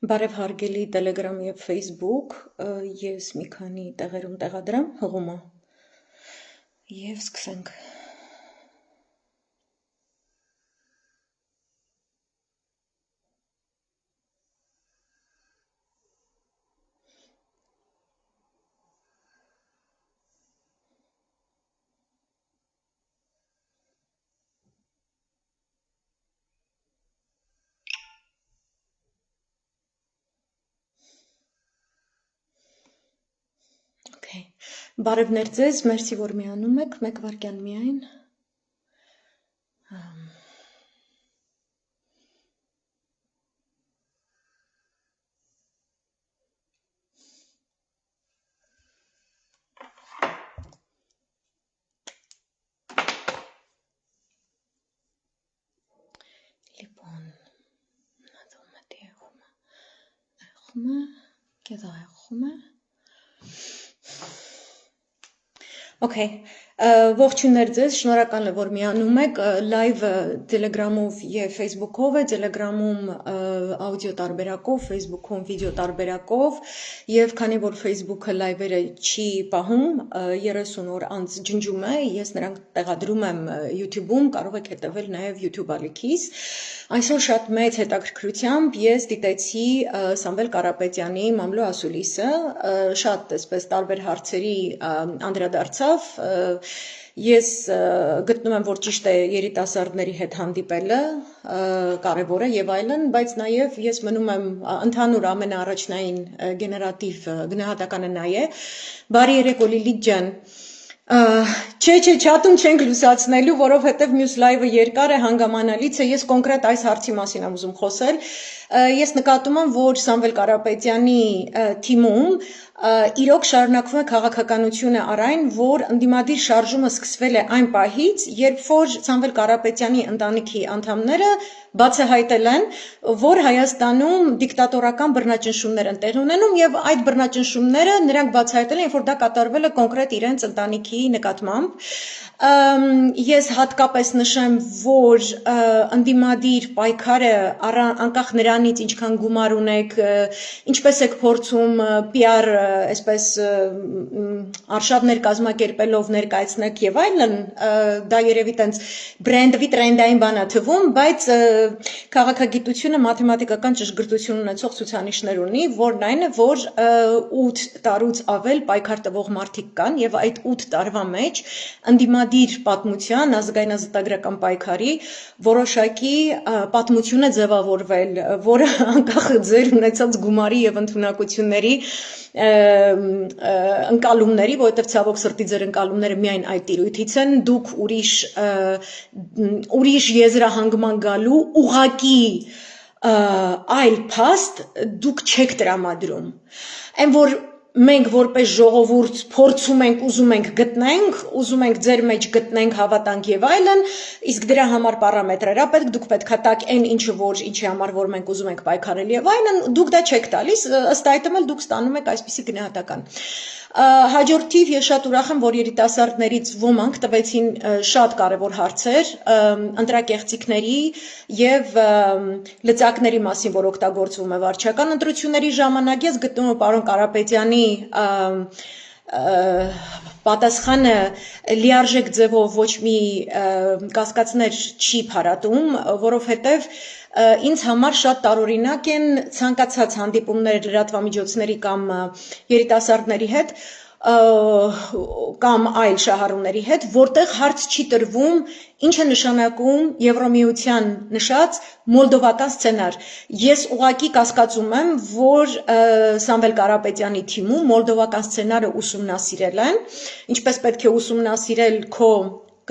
Բարև հարգելի Telegram եւ Facebook, ես մի քանի տեղերում տեղադրեմ հղումը եւ սկսենք։ Okay. Բարևներ ձեզ, մերսի որ միանում եք, մեկ վարքյան միայն։ Λοιπόν, να δούμε τι έχουμε. Και εδώ έχουμε. Okay. Ողջույններ ձեզ, շնորհակալ եմ որ միանում եք, live Telegram-ով եւ Facebook-ով է, Telegram-ում audio տարբերակով, Facebook-ում video տարբերակով եւ քանի որ Facebook-ը live-երը չի պահում, 30 օր անց ջնջում է, ես նրանք տեղադրում եմ YouTube-ում, կարող եք հետևել նաեւ YouTube ալիքից։ Այսօր շատ մեծ հետաքրքրությամբ ես դիտեցի Սամվել Կարապետյանի Մամլո ասուլիսը, շատ այսպես տարբեր հարցերի անդրադարձավ, ես գտնում եմ, որ ճիշտ է երիտասարդների հետ հանդիպելը կարևոր է եւ այլն, բայց նաեւ ես մնում եմ ընդհանուր ամենաառաջնային գեներատիվ գնահատականը նա է։ Բարի երեկո Լիլիթ ջան։ Չէ, չաթում չենք լուսացնելու, որովհետև մյուս լայվը երկար է, հանգամանալից է, ես կոնկրետ այս հարցի մասին եմ ուզում խոսել։ Ես նկատում եմ, որ Սամվել Կարապետյանի թիմում իրոք շարունակվում է քաղաքականությունը առ այն, որ ընդդիմադիր շարժումը սկսվել է այն պահից, երբ որ Սամվել Կարապետյանի ընտանիքի անդամները բացահայտել են, որ Հայաստանում դիկտատորական բռնաճնշումներ են տեղի ունենում եւ այդ բռնաճնշումները նրանք բացահայտել են, երբ որ դա կատարվել է կոնկրետ իրենց ընտանիքի նկատմամբ։ Ես հատկապես նշեմ, որ ընդդիմադիր պայքարը անկախ նրանից ինչքան գումար ունեք, ինչպես եք փորձում PR այսպես արշավներ կազմակերպելով ներկայացնեք եւ այլն, դա երևի տենց բրենդվի տրենդային բան է թվում, բայց քաղաքագիտությունը մաթեմատիկական ճշգրտություն ունեցող ցուցանիշներ ունի, որն այն է, որ 8 տարուց ավել պայքար տվող մարդիկ կան եւ այդ 8 տարվա մեջ ընդդիմադիր պատմության, ազգայնազտագրական պայքարի որոշակի պատմություն է ձևավորվել, որը անկախ ձեր ունեցած գումարի եւ ընդունակությունների ընկալումների, որովհետև ցավոք սրտի ձեր ընկալումները միայն այդ տիրույթից են, դուք ուրիշ եզրահանգման գալու ուղակի այլ փաստ դուք չեք տրամադրում։ Այն որ մենք որպես ժողովուրդ փորձում ենք, ուզում ենք գտնենք, ուզում ենք ձեր մեջ գտնենք, հավատանք եւ այլն, իսկ դրա համար պարամետրեր ա պետք, դուք պետք է տաք այն ինչի համար որ մենք ուզում ենք պայքարել եւ այլն, դուք դա չեք տալիս, ըստ այդմ էլ դուք ստանում եք այսպիսի գնահատական։ Հաջորդիվ ես շատ ուրախ եմ, որ երիտասարդներից ոմանք տվեցին շատ կարևոր հարցեր ընտրակեղծիքների եւ լծակների մասին, որ օգտագործվում է վարչական ընտրությունների ժամանակ, ես գտնում եմ պարոն Կարապետյանի պատասխանը լիարժեք ձևով ոչ մի կասկածներ չի փարատում, որովհետև ինձ համար շատ տարօրինակ են ցանկացած հանդիպումներ լրատվամիջոցների կամ երիտասարդների հետ կամ այլ շահառուների հետ, որտեղ հարց չի տրվում, ինչ է նշանակում Եվրոմիության նշած մոլդովական սցենար։ Ես ուղղակի կասկածում եմ, որ Սամվել Կարապետյանի թիմում մոլդովական սցենարը ուսումնասիրել են, ինչպես պետք է ուսումնասիրել քո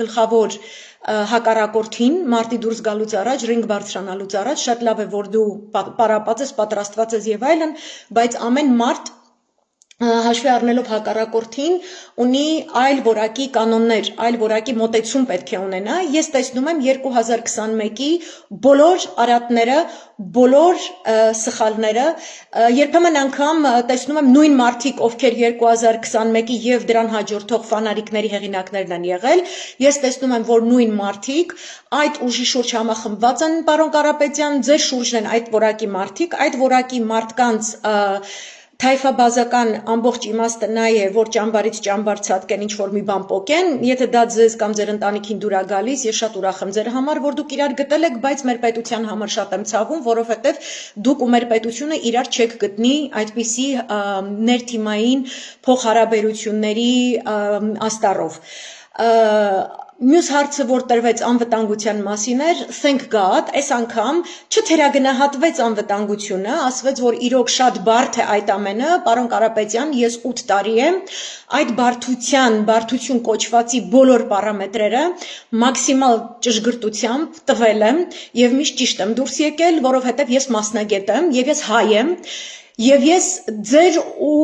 գլխավոր հակառակորդին մարտի դուրս գալուց առաջ, ռինգ բարձրանալուց առաջ, շատ լավ է, որ դու պարապած ես, պատրաստված ես եւ այլն, բայց ամեն մարդ հաշվի առնելով հակառակորդին ունի այլ որակի կանոններ, այլ որակի մոտեցում պետք է ունենա։ Ես տեսնում եմ 2021-ի բոլոր արատները, բոլոր սխալները, երբեմն անգամ տեսնում եմ նույն մարդիկ, ովքեր 2021-ի եւ դրան հաջորդող ֆանարիկների հեղինակներն են եղել, ես տեսնում եմ, որ նույն մարդիկ այդ ուժի շուրջ համախմբված են, պարոն Կարապետյան, ձեր շուրջն են այդ որակի մարդիկ, այդ որակի մարդկանց թայֆաբազական ամբողջ իմաստը նա է, որ ճամբարից ճամբար ցածկեն ինչ-որ մի բան պոկեն, եթե դա ձեզ կամ ձեր ընտանիքին դուր է գալիս, ես շատ ուրախ եմ ձեր համար, որ դուք իրար գտել եք, բայց մեր պետության համար շատ եմ ցավում, որովհետև դուք ու մեր պետությունը իրար չեք գտնի այդպիսի ներթիմային փոխհարաբերությունների աստառով։ Մյուս հարցը, որ տրվեց անվտանգության մասին էր, thank God, այս անգամ չթերագնահատվեց անվտանգությունը, ասվեց, որ իրոք շատ բարդ է այդ ամենը, պարոն Կարապետյան, ես 8 տարի եմ, այդ բարդություն կոչվածի բոլոր պարամետրերը մաքսիմալ ճշգրտությամբ տվել եմ եւ միշտ ճիշտ եմ դուրս եկել, որովհետեւ ես մասնագետ եմ եւ ես հայ եմ Եվ ես ձեր ու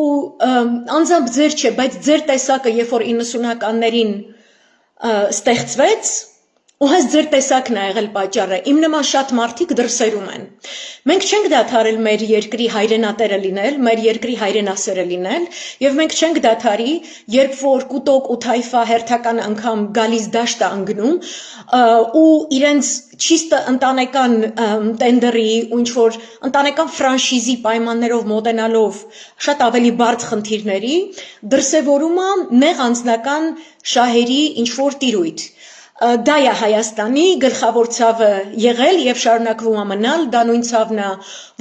անձամբ ձեր չէ, բայց ձեր տեսակը, երբ որ 90-ականներին ստեղծվեց, ու հենց ձեր տեսակն է եղել պատճառը, իմ նման շատ մարդիկ դրսերում են։ Մենք չենք դադարել մեր երկրի հայրենատերը լինել, մեր երկրի հայրենասերը լինել, եւ մենք չենք դադարի, երբ որ կուտոկ ու թայֆա հերթական անգամ գալիս դաշտ է ընկնում, ու իրենց չիստը ընտանեկան տենդերի ու ինչ-որ ընտանեկան ֆրանշիզի պայմաններով մոտենալով շատ ավելի բարդ խնդիրների, դրսևորում է նեղ անձնական շահերի ինչ-որ տիրույթ։ Դա է Հայաստանի գլխավոր ցավը եղել եւ շարունակվում է մնալ, դա նույն ցավն է,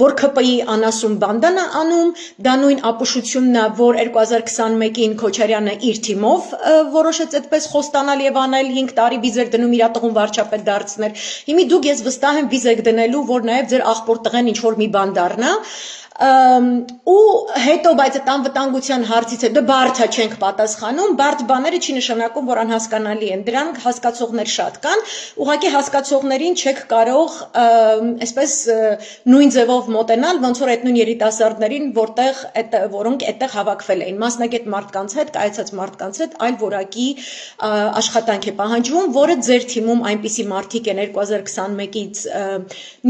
որ ԿՊ-ի անասուն բանդան է անում, դա նույն ապուշությունն է, որ 2021-ին Քոչարյանը իր թիմով որոշեց այդպես խոստանալ եւ անել 5 տարի վիզ էր դնում իր տղուն վարչապետ դարձներ։ Հիմի դուք ես վստահ եմ վիզ եք դնելու, որ նաեւ ձեր աղբոր տղեն ինչ որ մի բան դառնա։ Ու հետո բայց այդ անվտանգության հարցից հետո բարդ է չենք պատասխանում, բարդ բաները չի նշանակում, որ անհասկանալի են, դրանք հասկացողներ շատ կան, ուղղակի հասկացողներին չեք կարող այսպես նույն ձևով մոտենալ, ոնց որ այդ նույն երիտասարդներին, որոնք այդտեղ հավաքվել էին, մասնագետ մարդկանց հետ, կայացած մարդկանց հետ այլ որակի աշխատանք է պահանջվում, որը ձեր թիմում այնպիսի մարդիկ են 2021-ից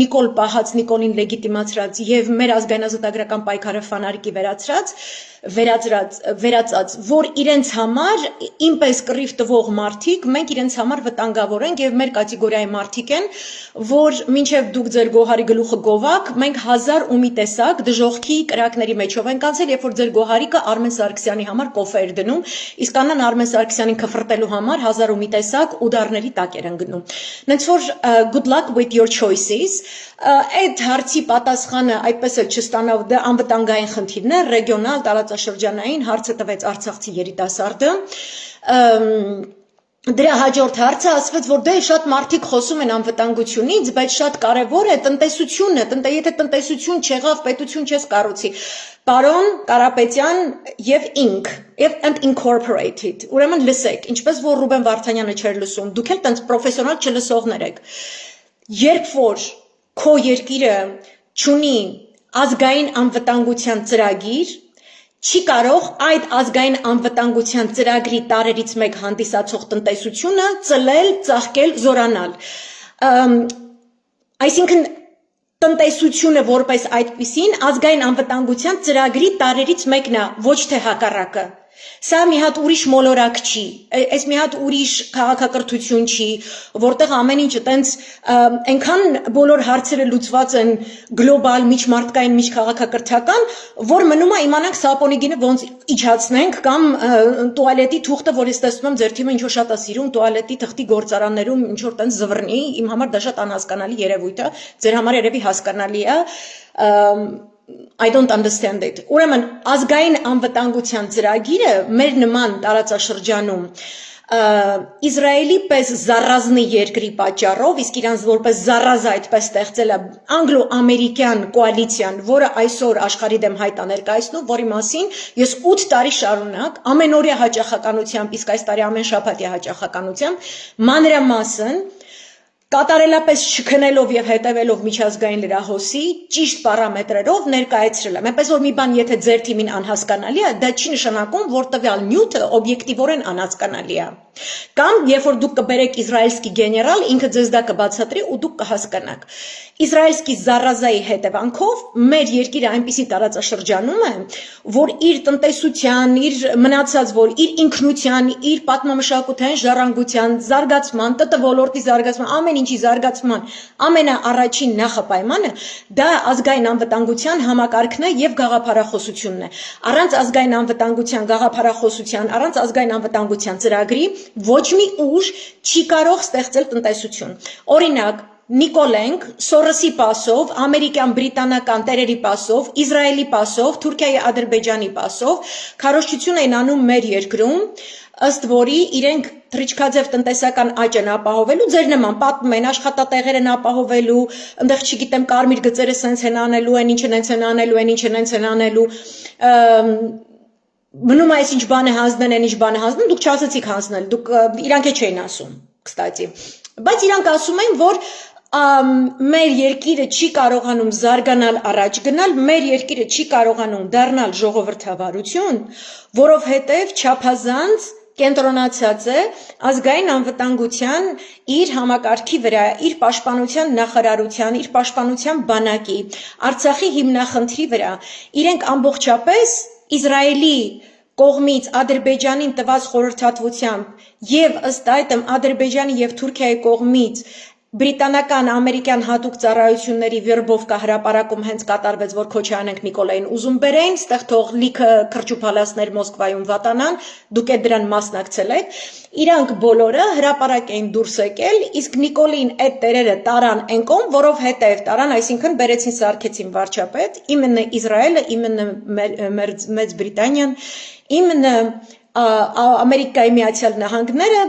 Նիկոլ պահած, Նիկոլին լեգիտիմացրած եւ մեր ազգայնազոտագրական պայքարը ֆանարիկի վերածած, որ իրենց համար ինպես կռիվ տվող մարդիկ, մենք իրենց համար վտանգավոր ենք եւ մեր կատեգորիայի մարդիկ են, որ մինչեւ դուք ձեր գոհարի գլուխը գովաք, մենք 1000 ու մի տեսակ դժողքի կրակների մեջով ենք անցել, երբ որ ձեր գոհարիկը Արմեն Սարգսյանի համար կոֆե էր դնում, իսկ անան Արմեն Սարգսյանին քֆրտելու համար 1000 ու մի տեսակ ուդարների տակ էր ընկնում։ Նենց որ good luck with your choices, այդ հարցի պատասխանը այդպես էլ չստանավ, դա անվտանգային խնդիրն է, ռեգիոնալ, տարածաշրջանային, հարցը տվեց արցախցի երիտասարդը, դրա հաջորդ հարցը ասվեց, որ դե շատ մարդիկ խոսում են անվտանգությունից, բայց շատ կարևոր է տնտեսությունը, եթե տնտեսություն չեղավ, պետություն չես կառուցի։ Պարոն Կարապետյան եւ ինք, and incorporated, ուրեմն լսեք, ինչպես որ Ռուբեն Վարդանյանը չէր լսում, դուք էլ տենց պրոֆեսիոնալ չլսողներ եք, երբ որ քո երկիրը չունի ազգային անվտանգության ծրագիր, չի կարող այդ ազգային անվտանգության ծրագրի տարերից մեկ հանդիսացող տնտեսությունը ծլել, ծաղկել, զորանալ։ Այսինքն տնտեսությունը որպես այդպիսին ազգային անվտանգության ծրագրի տարերից մեկն է, ոչ թե հակառակը։ Սա մի հատ ուրիշ մոլորակ չի, այս մի հատ ուրիշ քաղաքակրթություն չի, որտեղ ամեն ինչ տենց այնքան բոլոր հարցերը լուծված են գլոբալ, միջմարտկային, միջքաղաքակրթական, որ մնում է իմանանք սապոնի գինը ոնց իջացնենք կամ տուալետի թուղթը, որ ես տեսնում եմ ձեր թիմը ինչ որ շատ է սիրում տուալետի թղթի գործարաններում ինչ որ տենց զվռնի, իմ համար դա շատ անհասկանալի երևույթ է, ձեր համար երևի հասկանալի է, I don't understand it. Ուրեմն ազգային անվտանգության ծրագիրը մեր նման տարածաշրջանում Իսրայելի պես զառազնի երկրի պատճառով, իսկ իրանց որպես զառազը այդպես ստեղծել է անգլո-ամերիկյան կոալիցիան, որը այսօր աշխարհի դեմ հայտ է ներկայացնում, որի մասին ես 8 տարի շարունակ ամենօրյա հաճախականությամբ, իսկ այս տարի ամեն շաբաթյա հաճախականությամբ մանրամասն կատարելապես չքնելով եւ հետևելով միջազգային լրահոսի ճիշտ պարամետրերով ներկայացրել եմ։ Այնպես որ մի բան եթե ձեր թիմին անհասկանալի է, դա չի նշանակում, որ տվյալ նյութը օբյեկտիվորեն անհասկանալի է։ Կամ երբ որ դուք կբերեք իսրայելցի գեներալ, ինքը ձեզ դա կբացատրի ու դուք կհասկանաք։ Իսրայելցի զարազայի հետևանքով մեր երկիրը այնպիսի տարածաշրջանում է, որ իր տնտեսության, իր մնացած որ իր ինքնության, իր պատմամշակութային ժառանգության, զարգացման, ՏՏ ոլորտի զարգացման, ամեն ինչի զարգացման ամենաառաջին նախապայմանը դա ազգային անվտանգության համակարգն է եւ գաղափարախոսությունն է։ Առանց ազգային անվտանգության գաղափարախոսության, առանց ազգային անվտանգության ծրագրի ոչ մի ուժ չի կարող ստեղծել տնտեսություն։ Օրինակ Նիկոլենք Սորոսի պասով, ամերիկյան բրիտանական տերերի պասով, Իսրայելի պասով, Թուրքիայի Ադրբեջանի պասով քարոզչություն են անում մեր երկրում, ըստ որի իրենք թռիչքաձև տնտեսական աճ են ապահովելու, ձեր նման պատմում են աշխատատեղեր են ապահովելու, այնտեղ չգիտեմ կարմիր գծերը սենց են անելու, այն ինչն են անելու, այն ինչն են անելու, մնում է այս ինչ բան է հանձնեն, այն ինչ բան է հանձնեն, դուք չասացիք հանձնել, դուք իրանք չէին ասում, կստացի, բայց իրանք ասում են, որ մեր երկիրը չի կարողանում զարգանալ առաջ գնալ, մեր երկիրը չի կարողանում դառնալ ժողովրդավարություն, որովհետև չափազանց կենտրոնացած է ազգային անվտանգության իր համակարգի վրա, իր պաշտպանության նախարարության, իր պաշտպանության բանակի, Արցախի հիմնախնդրի վրա, իրենք ամբողջապես Իսրայելի կողմից Ադրբեջանին տված խորհրդատվությամբ եւ ըստ այդմ Ադրբեջանի եւ Թուրքիայի կողմից բրիտանական ամերիկյան հատուկ ծառայությունների վերբովկա հրապարակում հենց կատարվեց, որ Քոչարյանենք Նիկոլային ուզում բերեին, ստեղ թող լիքը քրճուփալասներ Մոսկվայում վատանան, դուք է դրան մասնակցել եք, իրանք բոլորը հրապարակ էին դուրս եկել, իսկ Նիկոլին այդ տերերը տարան այն կողմ, որովհետև տարան, այսինքն բերեցին սարքեցին վարչապետ, իմенно Իսրայելը, իմенно Մեծ Բրիտանիան, իմенно Ամերիկայի Միացյալ Նահանգները,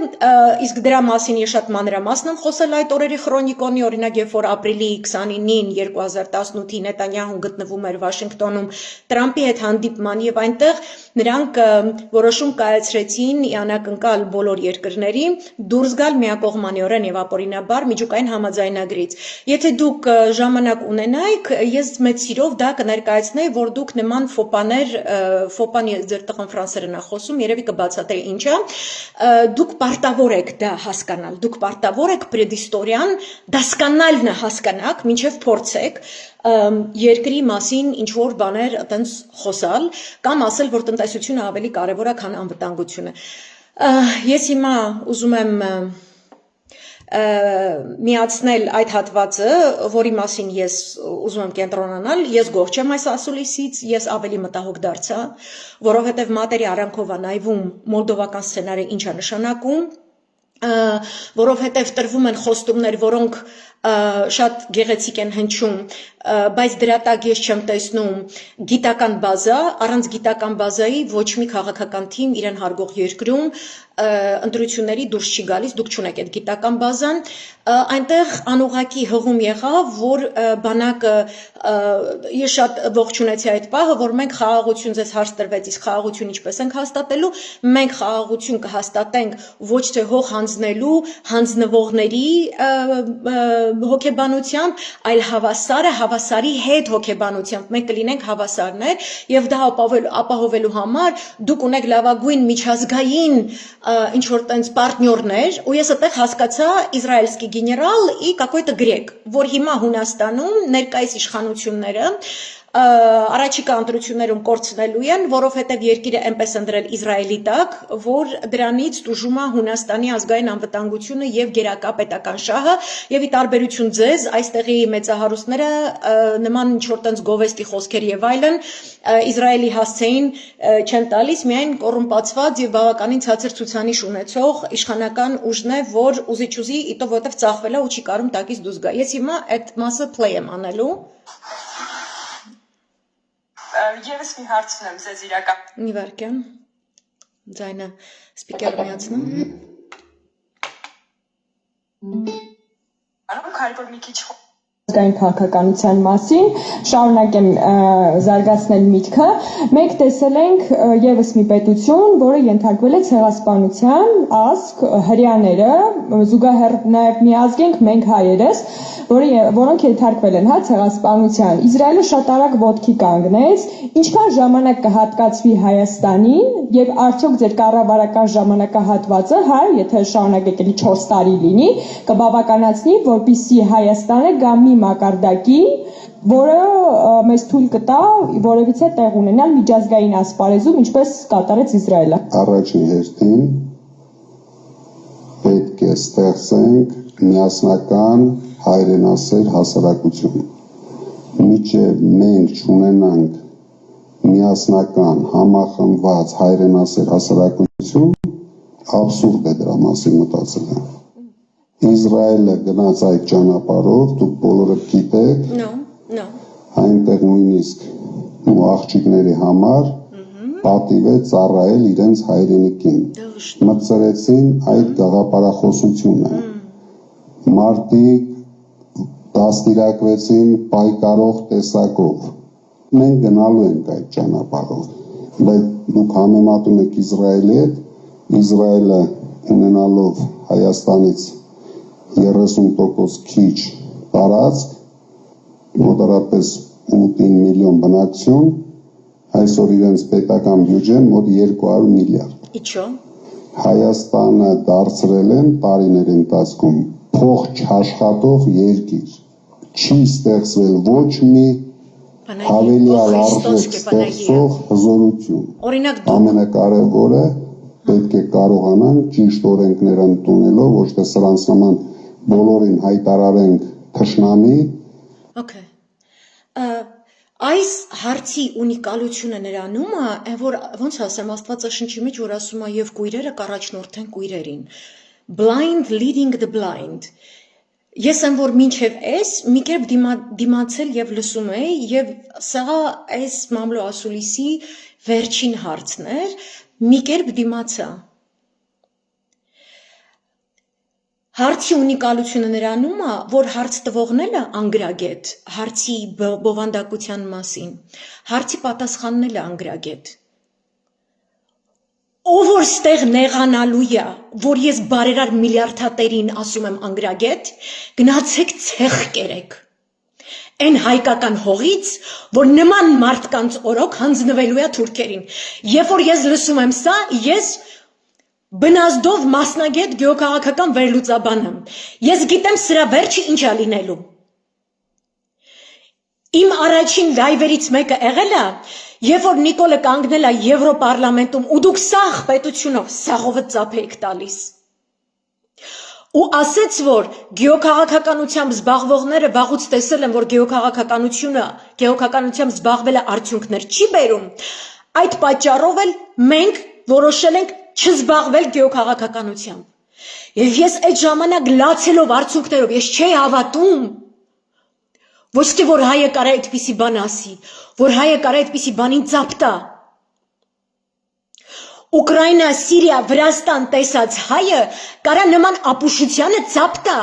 իսկ դրա մասին ես շատ մանրամասն եմ խոսել այդ օրերի քրոնիկոնի, օրինակ երբ որ ապրիլի 29-ին 2018-ի Նետանյահուն գտնվում էր Վաշինգտոնում Տրամպի հետ հանդիպման եւ այնտեղ նրանք որոշում կայացրեցին անակնկալ բոլոր երկրների դուրս գալ միակողմանիորեն եւ ապօրինաբար միջուկային համաձայնագրից։ Եթե դուք ժամանակ ունենայիք, ես մեծ սիրով դա կներկայացնեի, որ դուք նման ֆոպան ձեր տղան ֆրանսերեն է խոսում, երևի կբացատրի ինչա, դուք պարտավոր եք դա հասկանալ, դուք պարտավոր եք պրեդիստորիան դասկանալն հասկանաք, մինչև փորձեք երկրի մասին ինչ-որ բաներ այտենց խոսալ, կամ ասել, որ տնտեսությունը ավելի կարևոր է, քան անվտանգությունը։ Ես հիմա ուզում եմ միացնել այդ հատվածը, որի մասին ես ուզում եմ կենտրոնանալ, ես գոհ չեմ այս ասուլիսից, ես ավելի մտահոգ դարձա, որովհետև մատերի արանքով է նայվում մոլդովական սցենարը ինչ է նշանակում, որովհետև տրվում են խոստումներ, որոնք շատ գեղեցիկ են հնչում, բայց դրա տակ ես չեմ տեսնում գիտական բազա, առանց գիտական բազայի ոչ մի քաղաքական թիմ իրեն հարգող երկրում ընտրությունների դուրս չի գալիս, դուք չունեք այդ գիտական բազան, այնտեղ անուղակի հղում եղավ, որ բանակը ես շատ ողջունեցի այդ պահը, որ մենք խաղաղություն ձեզ հարց տրվեց, իսկ խաղաղություն ինչպես ենք հաստատելու, մենք խաղաղություն կհաստատենք ոչ թե հող հանձնելու, հանձնվողների հոգեբանությամբ, այլ հավասարի հետ հոգեբանությամբ, մենք կլինենք հավասարներ եւ դա ապահովելու համար դուք ունեք լավագույն միջազգային ինչ-որ տենց պարտներներ, ու ես այդտեղ հասկացա իսրայելցի գեներալ ի какой-то գրեկ, որ հիմա Հունաստանում ներկայիս իշխանությունները առաջիկա ընտրություններում կորցնելու են, որովհետև երկիրը այնպես ընտրել Իսրայելի տակ, որ դրանից տուժում է Հունաստանի ազգային անվտանգությունը եւ գերակա պետական շահը, եւ ի տարբերություն ձեզ, այստեղի մեծահարուստները նման ինչ-որ տենց գովեստի խոսքեր եւ այլն Իսրայելի հասցեին չեն տալիս, միայն կոռումպացված եւ բավականին ցածր ցուցանիշ ունեցող իշխանական ուժն է, որ ուզի իտո որտեվ ծախվել է ու չի կարող տակից դուրս գա։ Ես հիմա այդ մասը play եմ անելու։ Եվս մի հարց ունեմ ձեզ իրական։ Մի վարքյան, ձայնը սպիկեր միացնում։ Կարևոր մի քիչ ազգային քաղաքականության մասին, շարունակեմ զարգացնել միտքը, մենք տեսել ենք եւս մի պետություն, որը ենթարկվել է ցեղասպանության, ազգ, հрьяաները, զուգահեռ նաեւ մի ազգ ենք մենք հայերս, որոնք ենթարկվել են ցեղասպանության։ Իսրայելը շատ արագ ոտքի կանգնեց, ինչքան ժամանակ կհատկացվի Հայաստանին եւ արդյոք ձեր կառավարական ժամանակահատվածը, եթե շարունակեք էլի 4 տարի լինի, կբավականացնի, որպեսզի Հայաստանը գա մի մակարդակի, որը մեզ թույլ կտա որևիցե տեղ ունենալ միջազգային ասպարեզում, ինչպես կատարեց Իսրայելը։ Առաջին հերթին պետք է ստեղծենք միասնական հայրենասեր հասարակություն։ Մինչև մենք չունենանք միասնական համախմբված հայրենասեր հասարակություն, абսուրդ է դրա մասին մտածելը։ Իսրայելը գնաց այդ ճանապարհով, դուք բոլորը գիտեք, այնտեղ նույնիսկ աղջիկների համար պատիվ է ծառայել իրենց հայրենիքին։ Մտցրեցին այդ գաղափարախոսությունը։ Մարդիկ դաստիարակվեցին պայքարող տեսակով։ Մենք գնալու ենք այդ ճանապարհով, բայց դուք համեմատում եք Իսրայելի հետ, Իսրայելը ունենալով Հայաստանից 30% քիչ տարածք, մոտավորապես 8 միլիոն բնակչություն, այսօր իրենց պետական բյուջեն մոտ 200 միլիարդ։ Իչո։ Հայաստանը դարձրել են տարիների ընթացքում փող չաշխատող երկիր։ Չի ստեղծվել ոչ մի հավելյալ արժեք ստեղծող հզորություն։ Ամենակարևորը պետք է կարողանանք ճիշտ օրենքներ ընդունելով, ոչ թե սրանց նման բոլորին հայտարարենք թշնամի։ Okay. Այս հարցի ունիկալությունը նրանում է, որ ոնց ասեմ, Աստվածաշնչի մեջ որ ասում է եւ կույրերը կառաջնորդեն կույրերին։ Blind leading the blind։ Ես եմ որ մինչև մի կերպ դիմացել եւ լսում էի եւ սա այս մամլո ասուլիսի վերջին հարցն էր, մի կերպ դիմացա։ Հարցի ունիկալությունը նրանում է, որ հարց տվողն էլ է անգրագետ, հարցի բովանդակության մասին, հարցի պատասխանն էլ է անգրագետ։ Ով որ ստեղ նեղանալու է, որ ես բարերար միլիարդատերին ասում եմ անգրագետ, գնացեք ցեղ կերեք։ Այն հայկական հողից, որ նման մարդկանց օրոք հանձնվելու է թուրքերին։ Երբ որ ես լսում եմ սա, ես բնազդով մասնագետ գեոքաղաքական վերլուծաբան եմ։ Ես գիտեմ սրա վերջը ինչ է լինելու։ Իմ առաջին լայվերից մեկը եղել է, երբ որ Նիկոլը կանգնել է Եվրոպարլամենտում ու դուք սաղ պետությունով սաղովը ծափ եք տալիս։ Ու ասեց, որ գեոքաղաքականությամբ զբաղվողները վաղուց տեսել են, որ գեոքաղաքականությամբ զբաղվելը արդյունքներ չի բերում, այդ պատճառով էլ մենք որոշել ենք չզբաղվել գեոքաղաքականությամբ։ Եվ ես այդ ժամանակ լացելով արդյունքներով, ես չէի հավատում, ոչ թե որ հայը կարա այդպիսի բան ասի, որ հայը կարա այդպիսի բանին ծափ տա։ Ուկրաինա, Սիրիա, Վրաստան տեսած հայը կարա նման ապուշությանը ծափ տա։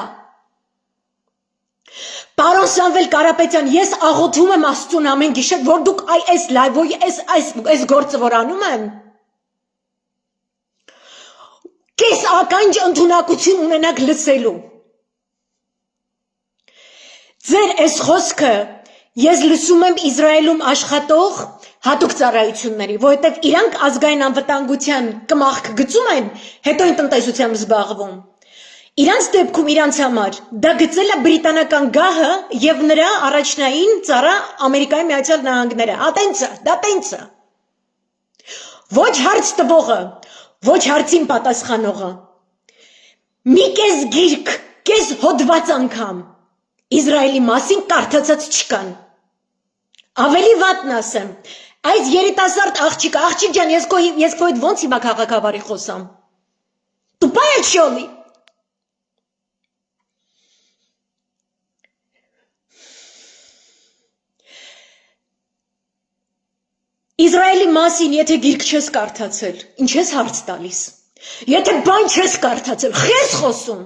Պարոն Սամվել Կարապետյան, ես աղոթում եմ Աստծուն ամեն գիշեր, որ դուք այս լայվոյ, այս գործը որ անում եմ, կես ականջ ընդունակություն ունենաք լսելու։ Ձեր այս խոսքը ես լսում եմ Իսրայելում աշխատող հատուկ ծառայությունների, որովհետև իրանք ազգային անվտանգության կմախք գծում են, հետո են տնտեսությամբ զբաղվում։ Իրանց դեպքում իրանց համար դա գծել է բրիտանական գահը եւ նրա առաջնային ծառա Ամերիկայի Միացյալ Նահանգները։ Դա տենց է։ Ոչ հարց տվողը, ոչ հարցին պատասխանողը։ Մի կես գիրք, կես հոդված անգամ Իսրայելի մասին կարդացած չկան։ Ավելի վատն ասեմ, այս երիտասարդ աղջիկ ջան, ես քո հետ ոնց հիմա քաղաքավարի խոսամ։ Տուպայա չոլի։ Իսրայելի մասին, եթե գիրք չես կարդացել, ինչ ես հարց տալիս։ Եթե բան չես կարդացել, խես խոսում։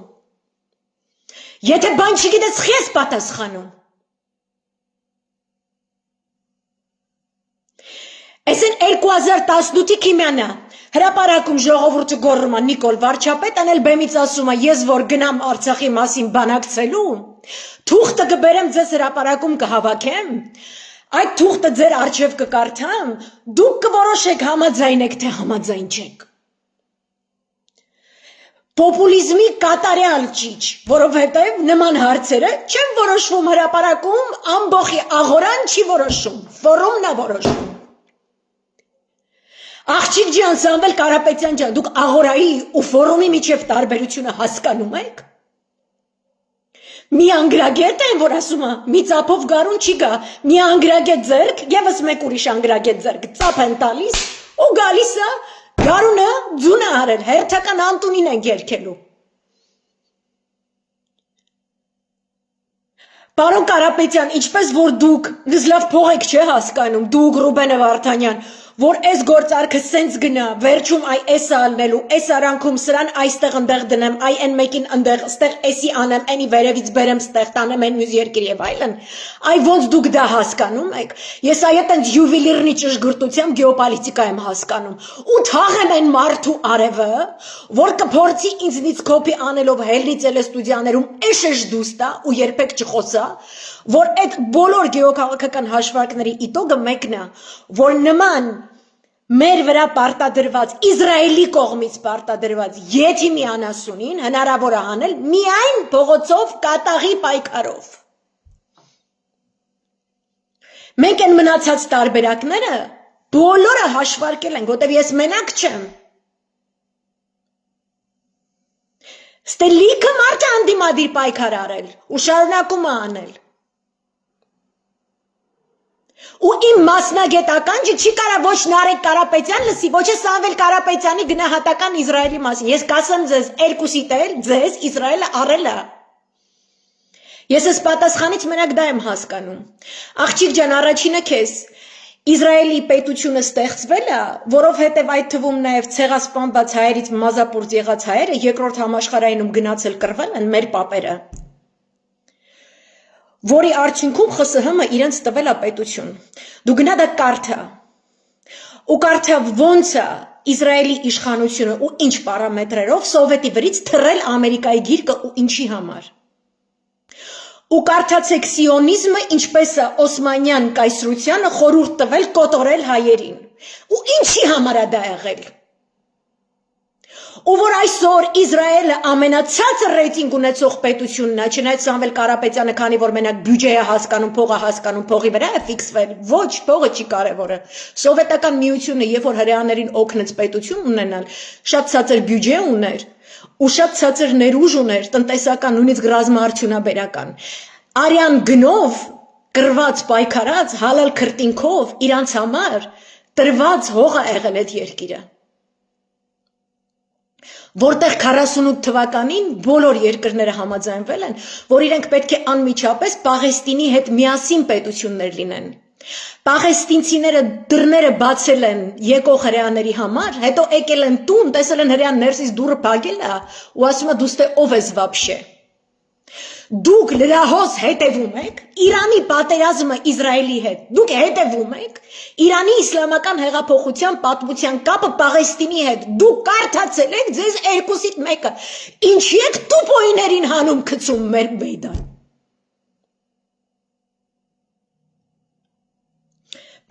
Եթե բան չգիտես, խես պատասխանում։ Գնացին 2018-ի քիմյանա հրապարակում ժողովուրդը գոռում է Նիկոլ Վարչապետն էլ բեմից ասում է ես որ գնամ Արցախի մասին բանակցելու թուղթը կբերեմ ձեզ հրապարակում կհավաքեմ այդ թուղթը ձեր առջև կկարդամ դուք կորոշեք համաձայն եք թե համաձայն չեք Պոպուլիզմի կատարյալ ճիչ, որովհետև նման հարցերը չեն որոշվում հրապարակում, ամբողջի աղորան չի որոշում, ֆորումն է որոշում։ Աղջիկ ջան, Սամվել Կարապետյան ջան, դուք աղորայի ու ֆորումի միջև տարբերությունը հասկանում եք։ Մի անգրագետ են, որ ասում է, մի ծափով գարուն չի գա, մի անգրագետ ձեռք, եւս մեկ ուրիշ անգրագետ ձեռք, ծափ են տալիս ու գալիս է Գարունը ձունը արել, հերթական Անտունին են երգելու։ Պարոն Կարապետյան, ինչպես որ դուք լավ փող եք չէ հասկանում, դուք Ռուբենը Վարդանյան, որ այս գործարքը սենց գնա, վերջում այ էսը ալնելու, այս արանքում սրան այստեղ ընդեղ դնեմ, այ են մեկին ընդեղ, ստեղ էսի անեմ, էնի վերևից բերեմ, ստեղ տանեմ են մյուս երկիր եւ այլն, այ ոնց դուք դա հասկանում եք, ես այդ ընդ յուվելիրնի ճշգրտությամբ գեոպոլիտիկա եմ հասկանում, ու թաղեմ են մարդու արևը, որ կփորձի ինձնից կոպի անելով հելնի տելեստուդիաներում էշեշ դուստա ու երբեք չխոսա, որ այդ բոլոր գեոքաղաքական հաշվարկների իտոգը մեկն է, որ նման մեր վրա պարտադրված Իսրայելի կողմից պարտադրված եթիմի անասունին հնարավոր է անել միայն փողոցով կատաղի պայքարով։ Մենք են մնացած տարբերակները բոլորը հաշվարկել ենք, որտեղ ես մենակ չեմ։ Ստե լիքը մարդ է անդիմադիր պայքար արել ու շարունակում է անել։ Ու իմ մասնագետական չի կարա ոչ Նարեկ Կարապետյան լսի, ոչ է Սամվել Կարապետյանի գնահատական Իսրայելի մասին։ Ես կասեմ ձեզ, երկուսիդ էլ ձեզ Իսրայելը առել է։ Ես ես պատասխանից մենակ դա եմ հասկանում։ Աղջիկ ջան, առաջինը քեզ Իսրայելի պետությունը ստեղծվել է, որովհետև այդ թվում նաև ցեղասպանված հայերից մազապուրտ եղած հայերը երկրորդ համաշխարհայինում գնացել կռվել են մեր պապերը։ Որի արդյունքում ԽՍՀՄ-ը իրենց տվել է պետություն։ Դու գնա դա կարդա։ Ու կարդա ոնց է Իսրայելի իշխանությունը ու ինչ պարամետրերով Սովետի վրից թռել Ամերիկայի գիրկը ու ինչի համար։ Ու կարդացեք սիոնիզմը ինչպես է Օսմանյան կայսրությանը խորհուրդ տվել կոտորել հայերին։ Ու ինչի համար է դա եղել։ Ու որ այսօր Իսրայելը ամենացածր ռեյտինգ ունեցող պետությունն է, չնայած Սամվել Կարապետյանը, քանի որ մենակ բյուջեը հասկանում, փողը հասկանում, փողի վրա է ֆիքսվել, ոչ, փողը չի կարևորը։ Սովետական միությունը, երբ որ հրեաներին օգնեց պետություն ունենալ, շատ ցածր բյուջե ուներ, ու շատ ցածր ներուժ ուներ, տնտեսական, նույնիսկ ռազմաարդյունաբերական։ Արյան գնով, կռված, պայքարած, հալալ քրտինքով իրանց համար տրված հող է եղել այդ երկիրը։ Որտեղ 48 թվականին բոլոր երկրները համաձայնվել են, որ իրենք պետք է անմիջապես Պաղեստինի հետ միասին պետություններ լինեն։ Պաղեստինցիները դռները բացել են եկող հրեաների համար, հետո եկել են տուն, տեսել են հրեան ներսից դուռը փակել է ու ասում է դու ստե ով ես վաբշե։ Դուք լրահոս հետևում եք Իրանի պատերազմը Իսրայելի հետ, դուք հետևում եք Իրանի իսլամական հեղափոխության պատմության կապը Պաղեստինի հետ, դուք կարդացել եք ձեզ երկուսից մեկը, ինչի եք տուպոյիներին հանում գցում մեր մեյդան։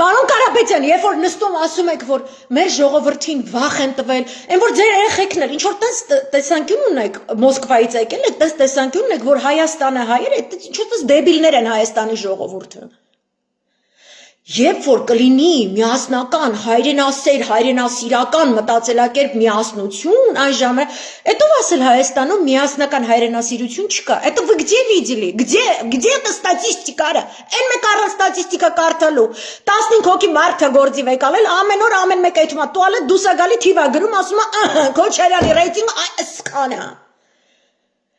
Պարոն Կարապետյան, երբ որ նստում ասում եք, որ մեր ժողովրդին վախ են տվել, այն որ ձեր երեխեքն էլ, ինչ որ տեսանկյուն ունեք, Մոսկվայից եկել եք, տեսանկյուն ունեք, որ Հայաստանը հայեր է, ինչ որ դեբիլներ են Հայաստանի ժողովուրդը։ Երբ որ կլինի միասնական, հայրենասեր, հայրենասիրական մտածելակերպ միասնություն, այն ժամանակ, это ասել Հայաստանում միասնական հայրենասիրություն չկա։ Это вы где видели? Где эта статистика? Այն մեկ առանց ստատիստիկա կարդալու 15 հոգի մարդ է գործի վեկալել, ամեն օր ամեն մեկ այդում է տուալետ դուսա գալի թիվա գրում, ասում է Քոչարյանի ռեյտինգ այսքան է։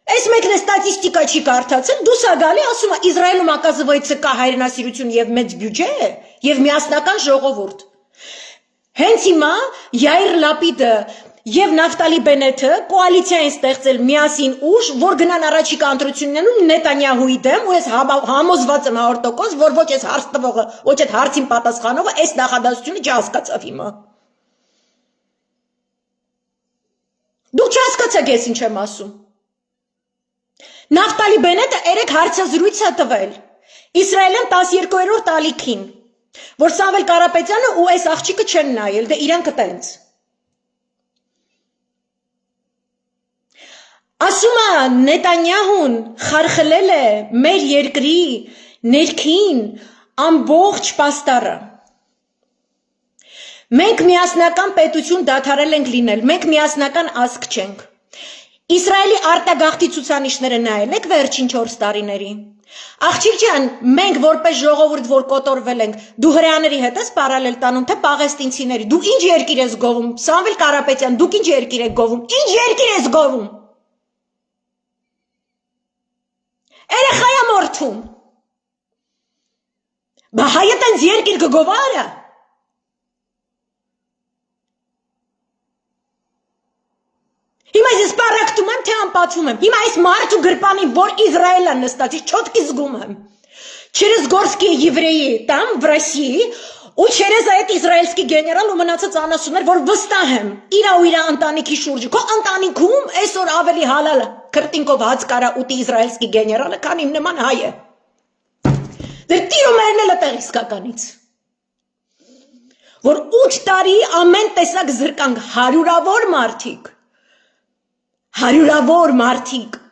Այս մեկն է ստատիստիկա չի կարդացել, դուսա գալի ասում է Իսրայելում оказывается կա հայրենասիրություն եւ մեծ բյուջե եւ միասնական ժողովուրդ։ Հենց հիմա Յայիր Լապիդը եւ Նավտալի Բենեթը կոալիցիա են ստեղծել միասին ուժ, որ գնան առաջիկա ընտրություններում Նետանյահուի դեմ, ու ես համոզված եմ 100%, որ ոչ այս հարց տվողը, ոչ այդ հարցին պատասխանողը այս նախադասությունը չհասկացավ հիմա։ Դուք չհասկացաք ես ինչ եմ ասում։ Նավտալի Բենեթը երեք հարցազրույց է տվել Իսրայելյան 12-րդ ալիքին, որ Սամվել Կարապետյանը ու այս աղջիկը չեն նայել, դե իրանք տենց։ Ասում է Նետանյահուն խարխլել է մեր երկրի ներքին ամբողջ պաստառը։ Մենք միասնական պետություն դադարել ենք լինել, մենք միասնական ազգ չենք։ Իսրայելի արտագաղթի ցուցանիշները նայել եք վերջին 4 տարիների։ Աղջիկ ջան, մենք որպես ժողովուրդ որ կոտորվել ենք, դու հրեաների հետ ես պարալել տանում, թե պաղեստինցիների, դու ինչ երկիր ես գովում, Սամվել Կարապետյան, դուք ինչ երկիր եք գովում, ինչ երկիր ես գովում։ Երեխայա մորթում։ Բա հայը տենց երկիր կգովարա։ Հիմա ես սպառակտում եմ, թե անպատվում եմ։ Հիմա այս մարդու գրպանին, որ Իսրայելը նստած, չոտքի զգում եմ։ Через горские евреи там, в России, ու через այդ իսրայելский գեներալ ու մնացած անասուններ, որ վստահ եմ, իրա ու իրա ընտանիքի շուրջը, քո ընտանիքում այսօր ավելի հալալ քրտինկով հաց կարա ուտի իսրայելский գեներալը, քան իմ նման հայը։ Դեր տիրումերն էլ տեղ իսկականից։ Որ 8 տարի ամեն տեսակ զրկանք հարյուրավոր մարդիկ։ Հարյուրավոր մարդիկ։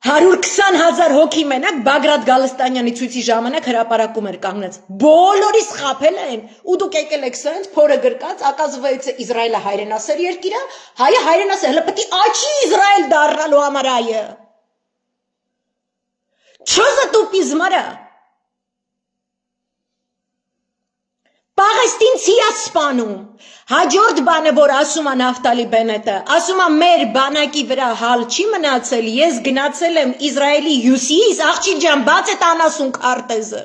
120,000 հոգի մենակ Բագրատ Գալստանյանի ցույցի ժամանակ հրապարակում էր կանգնած։ Բոլորիս խաբել են, ու դուք եկել եք սենց փորը գրկած, оказывается Իսրայելը հայրենասեր երկիր է, հայը հայրենասեր, հələ պետք է աչի Իսրայել դառնալու համար այը։ Չո за тупизмара։ Պաղեստինցիա սպանում։ Հաջորդ բանը, որ ասում է Նավտալի Բենեթը, ասում է մեր բանակի վրա հալ չի մնացել, ես գնացել եմ Իսրայելի հյուսիս, աղջիկ ջան, բաց է անասուն քարտեզը։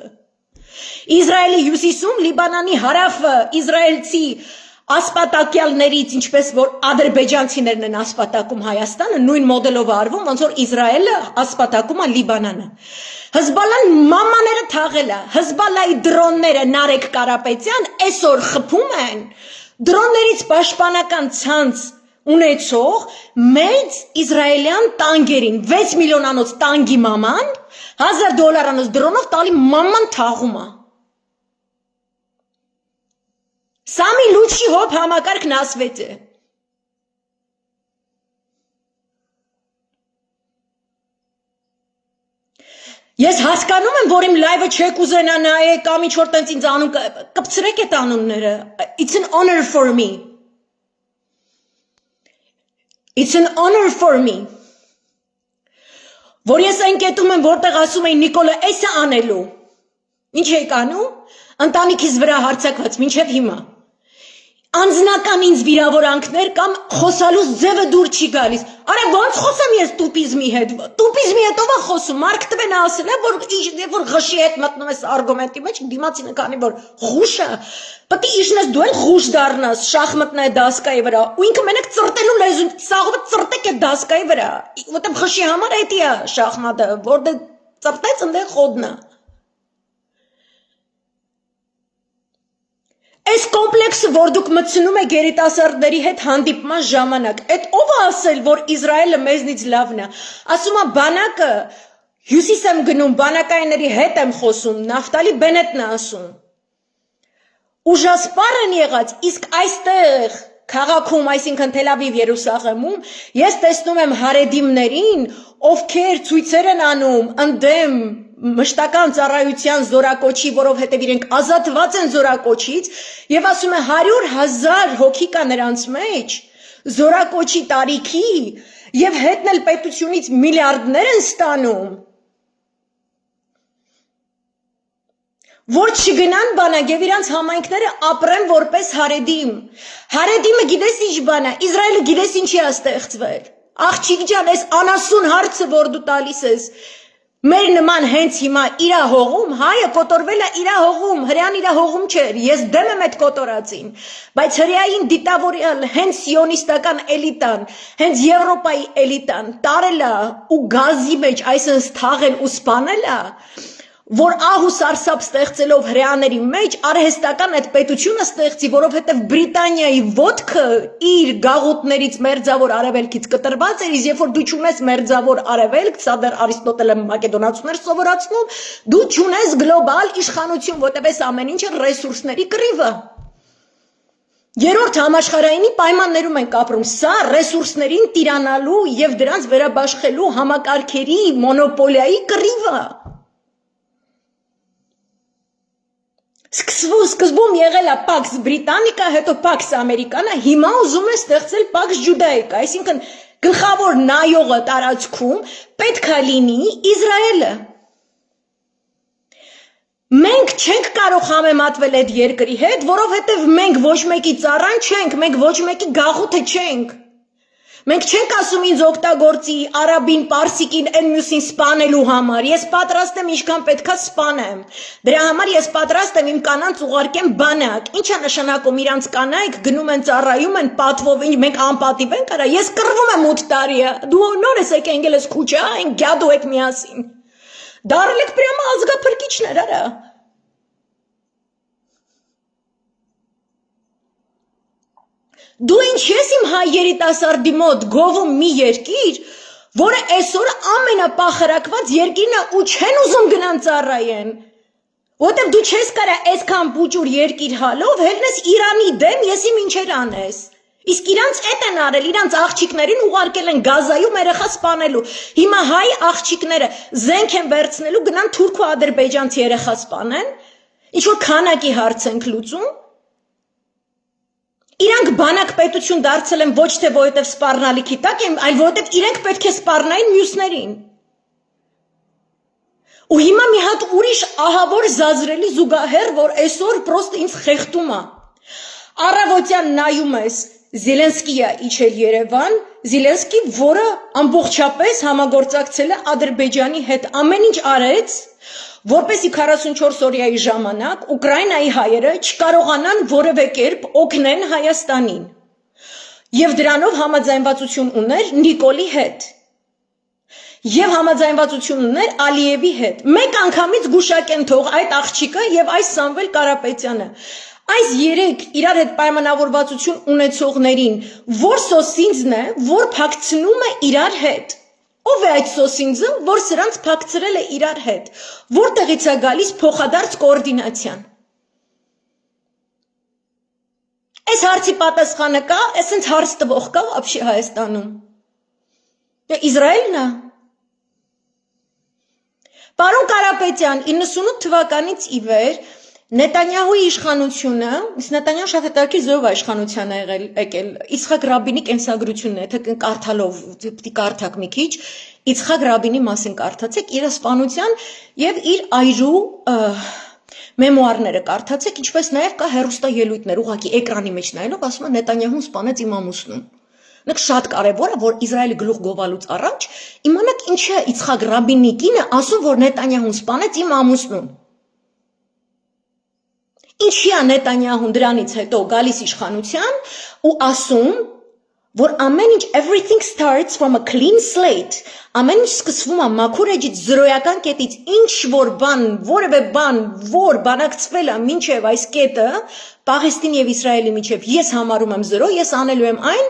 Իսրայելի հյուսիսում Լիբանանի հարավը իսրայելցի ասպատակյալներից, ինչպես որ ադրբեջանցիներն են ասպատակում Հայաստանը, նույն մոդելով արվում, ոնց որ Իսրայելը ասպատակում է Լիբանանը։ Հզբալան մամաները թաղել է, Հզբալայի դրոնները Նարեկ Կարապետյան այսօր խփում են դրոններից պաշտպանական ցանց ունեցող մեծ իսրայելյան տանկերին 6 միլիոնանոց տանկի մաման $1000 դրոնով տալի մաման թաղում է։ Սամի լուչի հոբ համակարգն ասվեց է։ Ես հասկանում եմ, որ իմ լայվը չեք ուզենա նայեք կամ ինչ որ տենց ինձ անում կպցրեք այդ անունները։ It's an honor for me. It's an honor for me. Որ ես ընկետում եմ, որտեղ ասում էին Նիկոլը էս է անելու։ Ինչ եք անում։ Ընտանիքիս վրա հարձակված մինչև հիմա։ Անձնական ինձ վիրավորանքներ կամ խոսալուց ձևը դուր չի գալիս։ Արա ոնց խոսեմ ես տուպիզմի հետ։ Տուպիզմի հետ ով է խոսում։ Մարկ Տվենը ասել է, որ ղշի հետ մտնում ես արգումենտի մեջ, դիմացինը քանի որ խուշը, պետք է իշնես դու էլ խուշ դառնաս շախմատնա դասկայի վրա։ Ու ինքը մենակ ծրտելու լեզուն, սաղովը ծրտեք է դասկայի վրա։ Որտեղ ղշի համար էդի է շախմատը, որտեղ ծրտեց ընդեղ խոդնա։ Այս կոմպլեքսը, որ դուք մտցնում եք երիտասարդների հետ հանդիպման ժամանակ, այդ ով է ասել, որ Իսրայելը մեզնից լավն է։ Ասում է բանակը, հյուսիս եմ գնում, բանակայինների հետ եմ խոսում, Նավտալի Բենեթն է ասում։ Ուժասպառ են եղած, իսկ այստեղ քաղաքում, այսինքն Թել Ավիվ Երուսաղեմում, ես տեսնում եմ հարեդիմներին, ովքեր ցույցեր են անում ընդդեմ մշտական ծառայության զորակոչի, որովհետև իրենք ազատված են զորակոչից, եւ ասում է 100,000 հոգի կա նրանց մեջ, զորակոչի տարիքի, եւ հետն էլ պետությունից միլիարդներ են ստանում, որ չգնան բանակ եւ իրանց համայնքները ապրեն որպես հարեդիմ։ Հարեդիմը գիտես ինչ բան է, Իսրայելը գիտես ինչի է ստեղծվել։ Աղջիկ ջան, այս անասուն հարցը, որ դու տալիս ես, Մեր նման հենց հիմա իրա հողում, հայը կոտորվել է իրա հողում, հրեան իրա հողում չէր, ես դեմ եմ այդ կոտորածին, բայց հրեային դիտավորյալ հենց սիոնիստական էլիտան, հենց Եվրոպայի էլիտան տարել է ու գազի մեջ այսպես թաղել ու սպանել է, որ ահ ու սարսափ ստեղծելով հրեաների մեջ արհեստական այդ պետությունը ստեղծի, որովհետև Բրիտանիայի ոտքը իր գաղութներից մերձավոր արևելքից կտրված էր, իսկ երբ որ դու չունես մերձավոր արևելք, սա դեռ Արիստոտելը մակեդոնացուներ սովորացնում, դու չունես գլոբալ իշխանություն, որտեղ այս ամեն ինչը ռեսուրսների կռիվը։ Երրորդ համաշխարհայինի պայմաններում ենք ապրում, սա ռեսուրսներին տիրանալու եւ դրանց վերաբաշխելու համակարգերի մոնոպոլիայի կռիվը։ Սկզբում եղել է Pax Britannica, հետո Pax Americana, հիմա ուզում է ստեղծել Pax Judaica, այսինքն գլխավոր նայողը տարածքում պետք է լինի Իսրայելը։ Մենք չենք կարող համեմատվել այդ երկրի հետ, որովհետև մենք ոչ մեկի ծառան չենք, մենք ոչ մեկի գաղութը չենք։ Մենք չենք ասում ինձ օգտագործի արաբին, պարսիկին, այն մյուսին սպանելու համար, ես պատրաստ եմ ինչքան պետքա սպանեմ, դրա համար ես պատրաստ եմ իմ կանանց ուղարկեմ բանակ, ինչ է նշանակում իրանց կանայք գնում են ծառայում են պատվով, մենք անպատիվ ենք արա, ես կռվում եմ 8 տարի, դու նոր ես եկել ես քուչա, այն գյադու եք միասին, դարել եք պրյամա ազգափրկիչներ արա։ Դու ինչ ես իմ հայ երիտասարդի մոտ գովում մի երկիր, որը այսօր ամենապախրակված երկիրն է ու չեն ուզում գնան ծառայեն, որտեղ դու չես կարա այսքան բուջուր երկիր հալով հելնես Իրանի դեմ ես իմ ինչեր անես, իսկ իրանց էտ են արել, իրանց աղջիկներին ուղարկել են Գազայում երեխա սպանելու, հիմա հայ աղջիկները զենք են վերցնելու գնան թուրք ու ադրբեջանցի երեխա սպանեն, ինչ որ քանակի հարց ենք լուծում, Իրանք բանակ պետություն դարձել են ոչ թե որովհետև սպառնալիքի տակ են, այլ որովհետև իրենք պետք է սպառնային մյուսներին։ Ու հիմա մի հատ ուրիշ ահավոր զազրելի զուգահեռ, որ այսօր պրոստ ինձ խեղդում է։ Առավոտյան նայում ես Զելենսկիա իջել Երևան, Զելենսկի, որը ամբողջապես համագործակցել է Ադրբեջանի հետ, ամեն ինչ արեց, որպեսի 44 օրյայի ժամանակ Ուկրաինայի հայերը չկարողանան որևէ կերպ օգնեն Հայաստանին։ Եվ դրանով համաձայնվածություն ուներ Նիկոլի հետ։ Եվ համաձայնվածություն ուներ Ալիևի հետ։ Մեկ անգամից գուշակեն թող այդ աղջիկը եւ այս Սամվել Կարապետյանը։ Այս երեք իրար հետ պայմանավորվածություն ունեցողներին, որ սոսինձն է, որ փակցնում է իրար հետ։ Ով է այդ սոսինձը, որ սրանց փակցրել է իրար հետ, որտեղից է գալիս փոխադարձ կոորդինացիան։ Այս հարցի պատասխանը կա, այսինքն հարց տվող կա вообще Հայաստանում։ Իսրայելն է։ Պարոն Կարապետյան, 98 թվականից ի վեր Նետանյահուի իշխանությունը, իսկ Նետանյահուն շատ հետաքրքիր զով է իշխանության եկել, Իցխակ Ռաբինի կենսագրությունն է, թե կարդալով, պիտի կարդաք մի քիչ, Իցխակ Ռաբինի մասին կարդացեք, իր սպանության եւ իր այրու մեմուարները կարդացեք, ինչպես նաեւ կա հեռուստաելույթներ, ուղղակի էկրանի մեջ նայելով, ասում է Նետանյահուն սպանեց իմ ամուսնուն։ Նույնիսկ շատ կարևոր է, որ Իսրայելի գլուխ գովալուց առաջ իմանաք ինչ է Իցխակ Ռաբինի կինը ասում, որ Նետանյահուն սպանեց իմ ամուսնուն։ Ինչի է Նետանյահուն դրանից հետո գալիս իշխանության ու ասում, որ ամեն ինչ everything starts from a clean slate, ամեն ինչ սկսվում է մաքուր էջից զրոյական կետից, ինչ որ բան, որևէ բան, որ բանակցվել է մինչև այս կետը, Պաղեստինի եւ Իսրայելի միջև ես համարում եմ զրո, ես անելու եմ այն,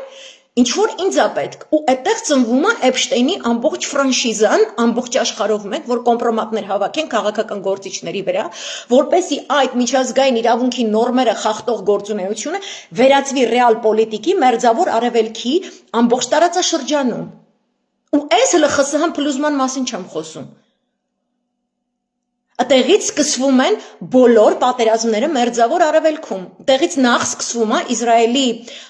ինչ որ ինձ է պետք, ու այդտեղ ծնվում է Էփշտեյնի ամբողջ ֆրանշիզան, ամբողջ աշխարհով մեկ, որ կոմպրոմատներ հավաքեն քաղաքական գործիչների վրա, որպեսզի այդ միջազգային իրավունքի նորմերը խախտող գործունեությունը վերածվի ռեալ պոլիտիկի մերձավոր արևելքի ամբողջ տարածաշրջանում։ Ու այս ԼԽՍՀ փլուզման մասին չեմ խոսում։ Այդտեղից սկսվում են բոլոր պատերազմները մերձավոր արևելքում։ Այդտեղից նախ սկսվում է Իսրայելի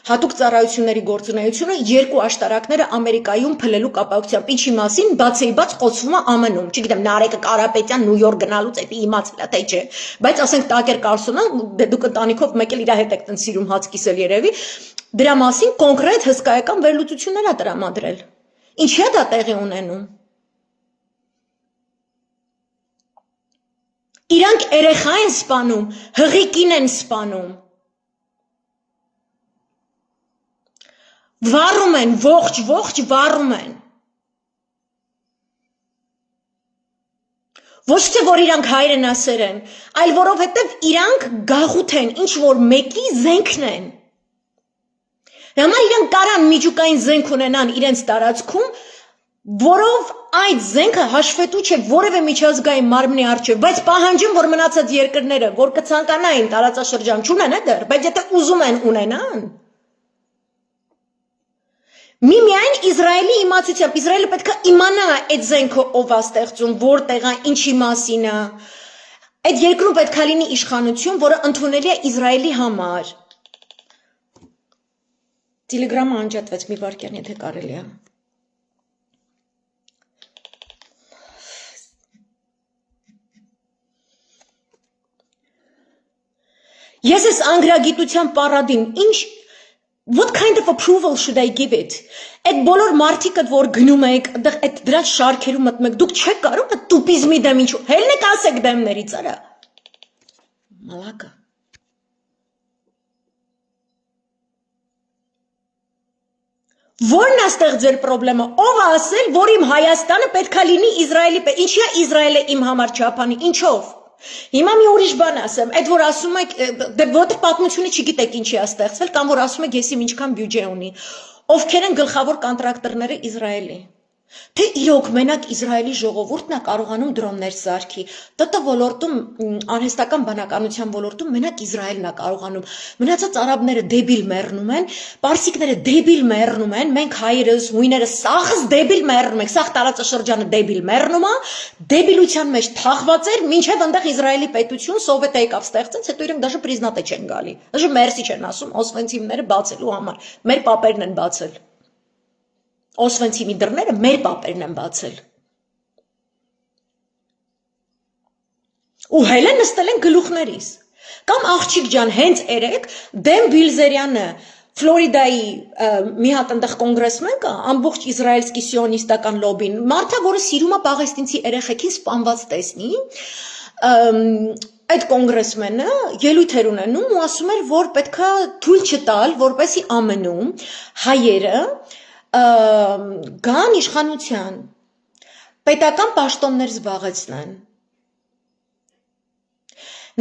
հատուկ ծառայությունների գործունեությունը երկու աշտարակները Ամերիկայում փլելու կապակցությամբ, ինչի մասին բացեիբաց խոսվում է ԱՄՆ-ում։ Չգիտեմ, Նարեկը Կարապետյան Նյու Յորք գնալուց էդի իմացել է, թե չէ, բայց ասենք Տակեր Կարսոնը, դուք ընտանիքով մեկ էլ իր հետ եք սիրում հաց կիսել երևի, դրա մասին կոնկրետ հսկայական վերլուծություններ է տրամադրել։ Ինչի է դա տեղի ունենում։ Իրանք երեխա են սպանում, հղիկին են սպանում։ Վառում են, ողջ վառում են։ Ոչ թե որ իրանք հայրենասեր են, այլ որովհետև իրանք գաղութ են, ինչ որ մեկի զենքն են։ Համար իրանք կարան միջուկային զենք ունենան իրենց տարածքում, որով այդ զենքը հաշվետու չէ որևէ միջազգային մարմնի առջև, բայց պահանջում, որ մնացած երկրները, որ կցանկանային տարածաշրջան չունեն դեռ, բայց եթե ուզում են ունենան, Միմիայն Իսրայելի իմացությամբ, Իսրայելը պետք է իմանա այդ զենքը ով է ստեղծում, որտեղ է, ինչի մասին է։ Այդ երկրում պետք է լինի իշխանություն, որը ընդունելի է Իսրայելի համար։ Տելեգրամը անջատվեց մի վայրկյան, եթե կարելի է։ Ես ես անգրագիտության պարադին, What kind of approval should I give it? Այդ բոլոր մարդիկը, որ գնում եք, այդ դրանց շարքերում մտնում եք, դուք չեք կարող այդ տուպիզմի դեմ ինչու, հելն եք ասեք դեմներից, արա։ Մալակը։ Որն է ստեղ ձեր պրոբլեմը, ով է ասել, որ իմ Հայաստանը պետք է լինի Իսրայելի պես, ինչի է Իսրայելը իմ համար չափանի, ինչով։ Հիմա մի ուրիշ բան ասեմ, այդ որ ասում եք, ոտ պատմությունը չգիտեք ինչի է ստեղծվել, կամ որ ասում եք ես իմ ինչքան բյուջե ունի, ովքեր են գլխավոր կոնտրակտորները Իսրայելի։ Թե իրոք մենակ Իսրայելի ժողովուրդն է կարողանում դրոններ սարքի, ՏՏ ոլորտում, արհեստական բանականության ոլորտում մենակ Իսրայելն է կարողանում։ Մնացած արաբները դեբիլ մեռնում են, պարսիկները դեբիլ մեռնում են, մենք հայերս, հույներս սաղս դեբիլ մեռնում ենք, սաղ տարածաշրջանը դեբիլ մեռնում է, դեբիլության մեջ թաղված էր, մինչև այնտեղ Իսրայելի պետություն սովետը եկավ ստեղծեց, հետո իրենք դաժե պրիզնատե չեն գալի։ Դաժե մերսի չեն ասում Օսվենցիմները բացելու համար։ Մեր պապերն են բացել։ Օսվենցիմի դռները մեր պապերն են բացել։ Ու հելը նստել են գլուխներիս։ Կամ աղջիկ ջան, հենց երեք Դեմ Բիլզերյանը Ֆլորիդայի մի հատ այնտեղ կոնգրեսմեն կա, ամբողջ իսրայելցի սիոնիստական լոբին, մարդը, որը սիրում է պաղեստինցի երեխեքին սպանված տեսնի, այդ կոնգրեսմենը ելույթ էր ունենում ու ասում էր, որ պետքա թույլ չտալ, որպեսզի ԱՄՆ-ում հայերը գան իշխանության, պետական պաշտոններ զբաղեցնեն։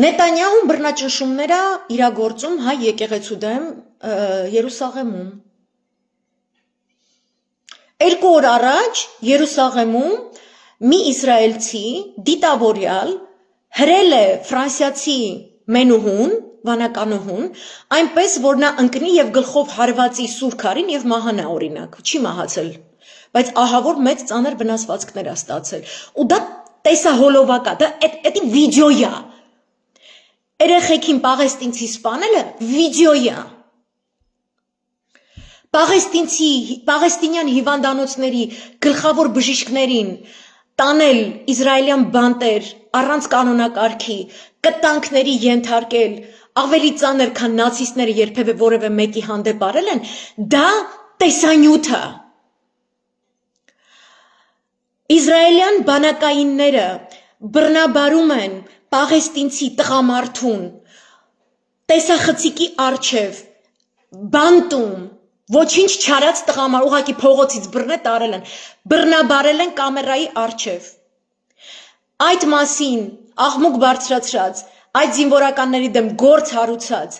Նետանյահուն բռնաճնշումները իրագործում հայ եկեղեցու դեմ Երուսաղեմում։ 2 օր առաջ Երուսաղեմում մի իսրայելցի դիտավորյալ հրել է ֆրանսիացի մենուհուն, վանականուհուն, այնպես, որ նա ընկնի և գլխով հարվածի սուր քարին և մահանա օրինակ, չի մահացել, բայց ահավոր մեծ ծանր վնասվածքներ է ստացել, ու դա տեսահոլովակ է, դա էդի վիդյոյա, երեխեքին պաղեստինցի սպանելը վիդյոյա, պաղեստինյան հիվանդանոցների գլխավոր բժիշկներին տանել իսրայելյան բանտեր առանց կանոնակարգի, կտանքների ենթարկել, ավելի ծանր, քան նացիստները երբևէ որևէ մեկի հանդեպ արել են, դա տեսանյութ է։ Իսրայելյան բանակայինները բռնաբարում են պաղեստինցի տղամարդուն, տեսախցիկի առջև, բանտում, ոչինչ չարած տղամարդ, ուղղակի փողոցից տարել են, բռնաբարել են կամերայի առջև։ Այդ մասին աղմուկ բարձրացրած, այդ զինվորականների դեմ գործ հարուցած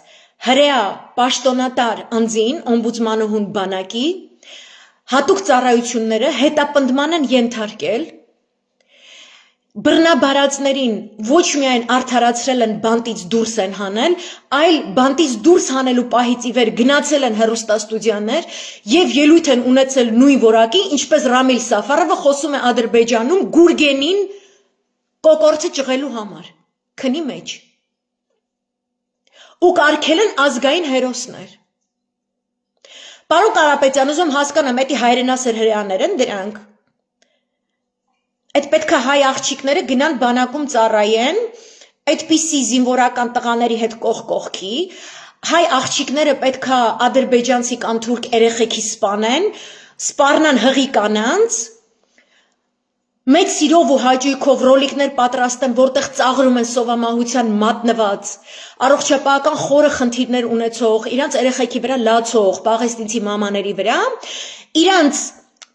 հրեա պաշտոնատար անձին, օմբուդսմանուհուն բանակի, հատուկ ծառայությունները հետապնդման են ենթարկել, բռնաբարածներին ոչ միայն արդարացրել են բանտից դուրս են հանել, այլ բանտից դուրս հանելու պահից ի վեր գնացել են հեռուստաստուդիաներ և ելույթ են ունեցել նույն որակի, ինչպես Ռամիլ Սաֆարովը խոսում է Ադրբեջանում Գուրգենին կոկորդը ճղելու համար, քնի մեջ, ու կարգել են ազգային հերոսներ։ Պարոն Կարապետյան, ուզում հասկանամ, էդի հայրենասեր հրեաներ են դրանք, այդ պետք է հայ աղջիկները գնան բանակում ծառայեն, այդպիսի զինվորական տղաների հետ կողքի, հայ աղջիկները պետք է ադրբեջանցի կամ թուրք երեխեքի սպանեն, սպառնան հղի կանանց, Մեծ սիրով ու հաճույքով ռոլիկներ պատրաստեմ, որտեղ ծաղրում են սովամահության մատնված, առողջապահական խորը խնդիրներ ունեցող, իրանց երեխեքի վրա լացող պաղեստինցի մամաների վրա, իրանց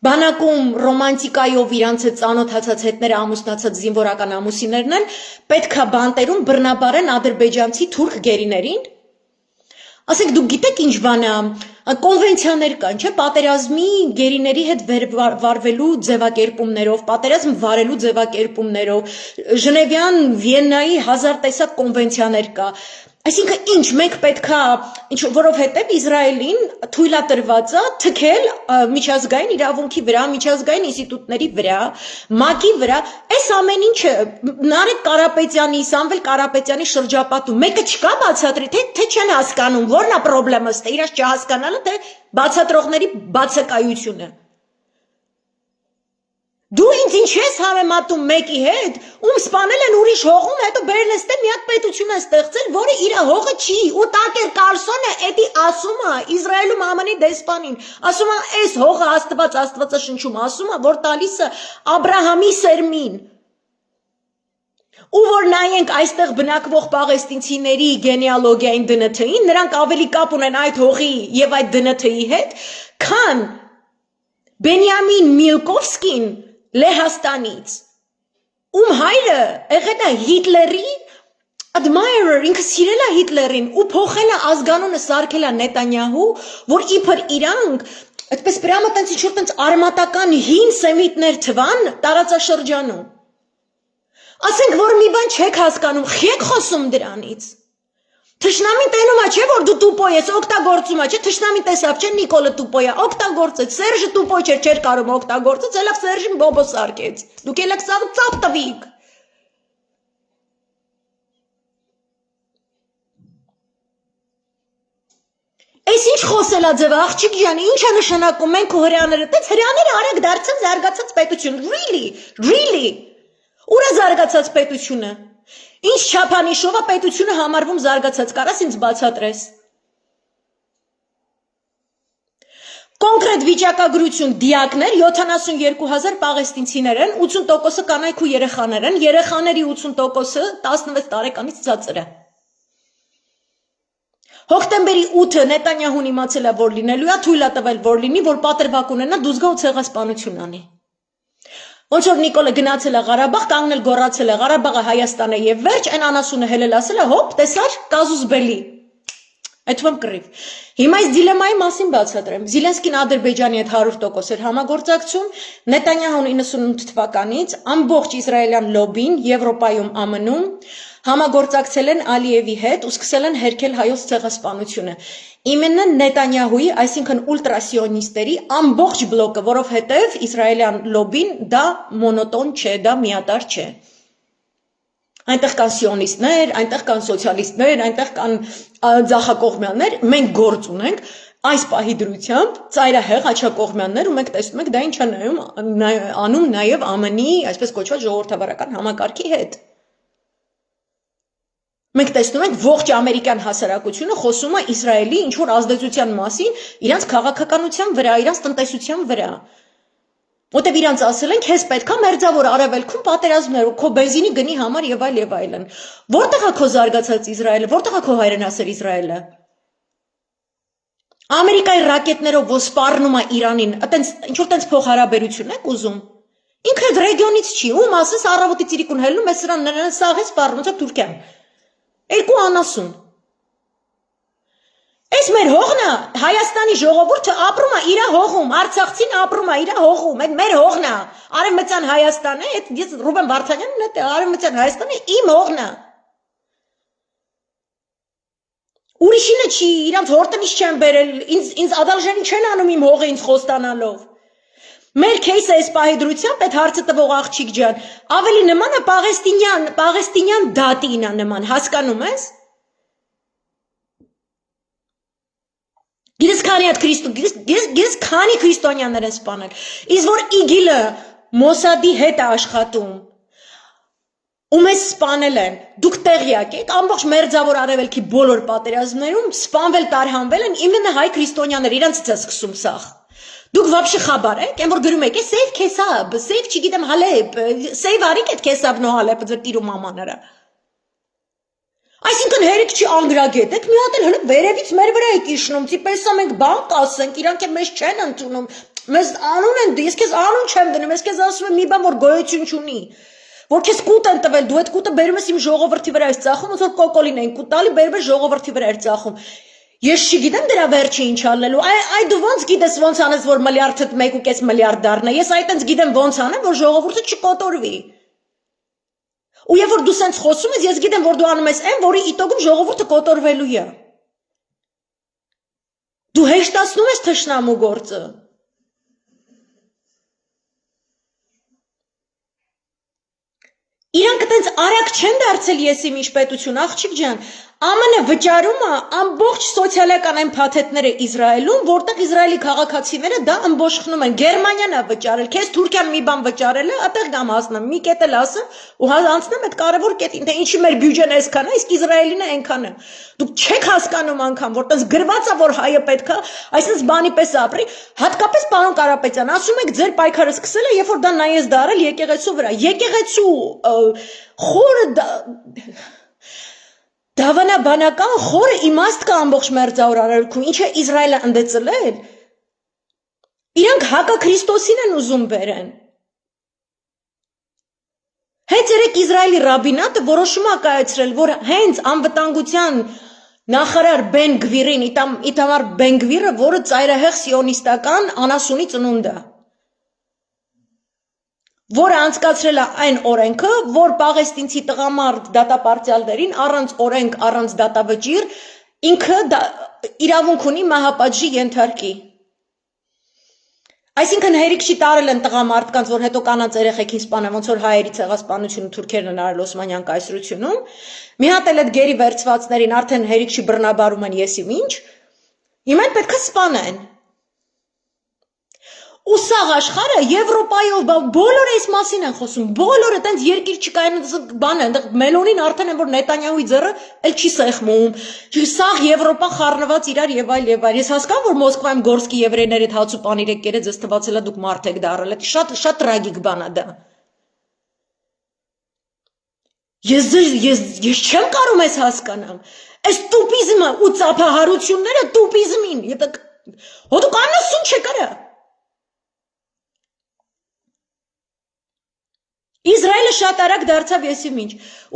բանակում ռոմանտիկայով իրանց հետ ծանոթացած հետները ամուսնացած զինվորական ամուսիններն են, պետքա բանտերում բռնաբարեն ադրբեջանցի թուրք գերիներին։ Ասենք դուք գիտեք ինչ բան է, կոնվենցիաներ կան, չէ՞, պատերազմի գերիների հետ վարվելու ձևակերպումներով, պատերազմ վարելու ձևակերպումներով, Ժնևյան, Վիեննայի 1000 տեսակ կոնվենցիաներ կա։ Այսինքն ինչ մենք պետքա, որովհետև Իսրայելին թույլատրված է թքել միջազգային իրավունքի վրա, միջազգային ինստիտուտների վրա, ՄԱԿ-ի վրա, այս ամեն ինչը Նարեկ Կարապետյանի, Սամվել Կարապետյանի շրջապատում մեկը չկա բացատրի, թե չեն հասկանում, որն է խնդրեմը, թե իրաց չհասկանալը, թե բացատրողների բացակայությունը։ Դու ինձ ինչ ես համեմատում մեկի հետ, ում սպանել են ուրիշ հողում, հետո բերել ես մի հատ պետություն է ստեղծել, որը իր հողը չի, ու Տակեր Կարլսոնը էդի ասում է Իսրայելում ԱՄՆ-ի դեսպանին, ասում է այս հողը Աստվածաշնչում ասում է, որ տալիս է Աբրահամի սերմին։ Ու որ նայենք այստեղ բնակվող պաղեստինցիների գենեալոգիային ԴՆԹ-ին, նրանք ավելի կապ ունեն այդ հողի եւ այդ ԴՆԹ-ի հետ, քան Բենյամին Միլկովսկին Լեհաստանից, ում հայրը եղել է Հիտլերի admirer, ինքը սիրել է Հիտլերին ու փոխել է ազգանունը սարքել է Նետանյահու, որ իբր իրանք այդպես պրյամը տենց ինչ-որ տենց արմատական հին սեմիտներ թվան տարածաշրջանում։ Ասենք, որ մի բան չեք հասկանում, եք խոսում դրանից։ Թշնամին տենում է, չէ, որ դու տուպոյ ես, օգտագործում է, չէ, թշնամին տեսավ, չէ, Նիկոլը տուպոյ է, օգտագործեց, Սերժը տուպոյ չէր կարում օգտագործեց, ելավ Սերժին բոբո սարքեց, դուք ելեք ծապ տվիք։ Այս ինչ խոսելա ձևը, աղջիկ ջան, ինչ է նշանակում մենք ու հրեաները, տենց հրեաները արագ դարձան զարգացած պետություն, really, ուր է զարգացած պետությունը։ Ինչ չափանիշով է պետությունը համարվում զարգացած, կարաս ինձ բացատրես։ Կոնկրետ վիճակագրություն դիակներ 72,000 պաղեստինցիներ են, 80%-ը կանայք ու երեխաներ են, երեխաների 80%-ը 16 տարեկանից ցածր է։ Հոկտեմբերի 8-ը Նետանյահուն իմացել է, որ լինելու է, թույլ է տվել, որ լինի, որ պատրվակ ունենա, դուզգա ու ցեղասպանություն անի։ Ոնց որ Նիկոլը գնացել է Ղարաբաղ, կանգնել գոռացել է Ղարաբաղը Հայաստան է եւ վերջ, այն անասունը հելել ասել է, հոպ, տեսար, կազուսբելի։ Այդում կռիվ։ Հիմա այս դիլեմայի մասին բացատրեմ։ Զիլենսկին Ադրբեջանի հետ 100% էր համագործակցում, Նետանյահուն 98 թվականից ամբողջ իսրայելյան լոբին Եվրոպայում ԱՄՆ-ում համագործակցել են Ալիևի հետ ու սկսել են հերքել հայոց ցեղասպանությունը։ Իմенно Նետանյահուի, այսինքն ուլտրասիոնիստերի ամբողջ բլոկը, որովհետև իսրայելյան լոբին դա մոնոտոն չէ, դա միատարր չէ։ Այնտեղ կան սիոնիստներ, այնտեղ կան սոցիալիստներ, այնտեղ կան ձախակողմյաններ, մենք գործ ունենք այս պահի դրությամբ ծայրահեղ աջակողմյաններ ու մենք տեսնում ենք դա ինչ է անում նաև ԱՄՆ-ի, այսպես կոչված ժողովրդավարական համակարգի հետ։ Մենք տեսնում ենք ողջ ամերիկյան հասարակությունը խոսում է Իսրայելի ինչ որ ազդեցության մասին, իրանց քաղաքականության վրա, իրանց տնտեսության վրա։ Որտեւ իրանց ասել են, քեզ պետքա մերձավոր արևելքում պատերազմներ ու քո բենզինի գնի համար եւ այլն։ Որտեղ է քո զարգացած Իսրայելը, որտեղ է քո հայրենասեր Իսրայելը։ Ամերիկայի ռակետներով ո սպառնում է Իրանին, այտենց ինչ որ տենց փոխհարաբերություն եք ուզում։ Ինքը այդ ռեգիոնից չի, ում ասես առավոտի ծիրիկուն հելնում է սրան սաղ է սպառնում, ոնց Թուրքիան։ Երկու անասուն։ Այս մեր հողն է, Հայաստանի ժողովուրդը ապրում է իր հողում, Արցախցին ապրում է իր հողում, այդ մեր հողն է, Արևմտյան Հայաստանը, այդ ես Ռուբեն Վարդանյանն է, Արևմտյան Հայաստանը իմ հողն է։ Ուրիշինը չի, իրանց հորտնից չեն բերել, ինձ ադալժանի չեն անում իմ հողը ինձ խոստանալով։ Մեր քեյսը այս պահի դրությամբ այդ հարցը տվող աղջիկ ջան, ավելի նման է պաղեստինյան դատին է նման, հասկանում ես։ Գիտես քանի քրիստոնյաներ են սպանել, իսկ որ իգիլը Մոսադի հետ է աշխատում, ու մեզ սպանել են, դուք տեղյակ եք, ամբողջ մերձավոր արևելքի բոլոր պատերազմներում սպանվել տարհանվել են իմенно հայ քրիստոնյաներ, իրանցից է սկսում սաղ։ Դուք вообще խաբար եք, այն որ գրում եք, save քեսաբ, save չգիտեմ հալեբ, save արիք այդ քեսաբն ու հալեբը ձեր տիրու մամաները։ Այսինքն հերիք չի անգրագետ եք, մի հատ էլ հələ վերևից մեր վրա եք իջնում, տիպեսա մենք բան կասենք, իրանք է մեզ չեն ընդունում, մեզ անուն են, ես քեզ անուն չեմ դնում, ես քեզ ասում եմ մի բան, որ գոյություն չունի, որ քեզ կուտ են տվել, դու այդ կուտը բերում ես իմ ժողովրդի վրա ես ծախում, ոնց որ կոկոլին են կուտ տալի, բերում ես ժողովրդի վրա ես ծախում։ Ես չգիտեմ դրա վերջը ինչ անելու, այ դու ոնց գիտես ոնց անես, որ միլիարդը 1.5 միլիարդ դառնա, ես այտենց գիտեմ ոնց անեմ, որ ժողովուրդը չկոտորվի։ Ու երբ որ դու սենց խոսում ես, ես գիտեմ, որ դու անում ես այն, որի իտոգում ժողովուրդը կոտորվելու է։ Դու հեշտացնում ես թշնամու գործը։ Իրանք այտենց արագ չեն դարձել եսի միջպետություն, աղջիկ ջան, ԱՄՆ վճարում է ամբողջ սոցիալական այն փաթեթները Իսրայելում, որտեղ Իսրայելի քաղաքացիները դա ըմբոշխնում են։ Գերմանիան է վճարել, քեզ Թուրքիան մի բան վճարել է, այդտեղ գամ հասնեմ, մի կետ էլ ասեմ ու անցնեմ այդ կարևոր կետին, թե ինչի մեր բյուջեն այսքան է, իսկ Իսրայելին է այնքան է։ Դուք չեք հասկանում անգամ, որ տես գրված է, որ հայը պետք է այսպես բանի պես ապրի, հատկապես պարոն Կարապետյան, ասում եք ձեր պայքարը սկսել է, երբ որ դա նայես դարել եկեղեցու վրա։ Եկեղեցու խորը դավանաբանական խորը իմաստ կա ամբողջ մերձավոր արարքում, ինչ է Իսրայելը ընդեցել։ Իրանք հակաքրիստոսին են ուզում բերեն։ Հենց երեք Իսրայելի ռաբինատը որոշում է կայացրել, որ հենց անվտանգության նախարար Բեն Գվիրին, Իտամար Բեն Գվիրը, որը ծայրահեղ սիոնիստական անասունի ծնունդ է, որը անցկացրել է այն օրենքը, որ պաղեստինցի տղամարդ դատապարտյալներին առանց օրենք, առանց դատավճիռ ինքը իրավունք ունի մահապատժի ենթարկի։ Այսինքն հերիք չի տարել են տղամարդկանց, որ հետո կանանց երեխեքին սպանեն, ոնց որ հայերի ցեղասպանությունը թուրքերն են արել Օսմանյան կայսրությունում։ Մի հատ էլ այդ գերի վերցվածներին արդեն հերիք չի բռնաբարում են եսի ինչ։ Հիմա պետք է սպանեն։ Ու սաղ աշխարհը Եվրոպայով բոլորը այս մասին են խոսում, բոլորը տենց երկիր չկային բան են, մելոնին արդեն են որ Նետանյահուի ձեռը էլ չի սեղմում, սաղ Եվրոպան խառնված իրար եւ այլ եւ այլ։ Ես հասկանում որ Մոսկվայում Գորսկի եվրեյները այդ հաց ու պանիր եկել ձեզ թվացել է դուք մարդ եք դարել, դա շատ տրագիկ բան է դա։ Ես չեմ կարող ես հասկանամ։ Այս տուպիզմը ու ծափահարությունները տուպիզմին, հոդու կանասուն չկարա։ Իսրայելը շատ արագ դարձավ եսի ինչ։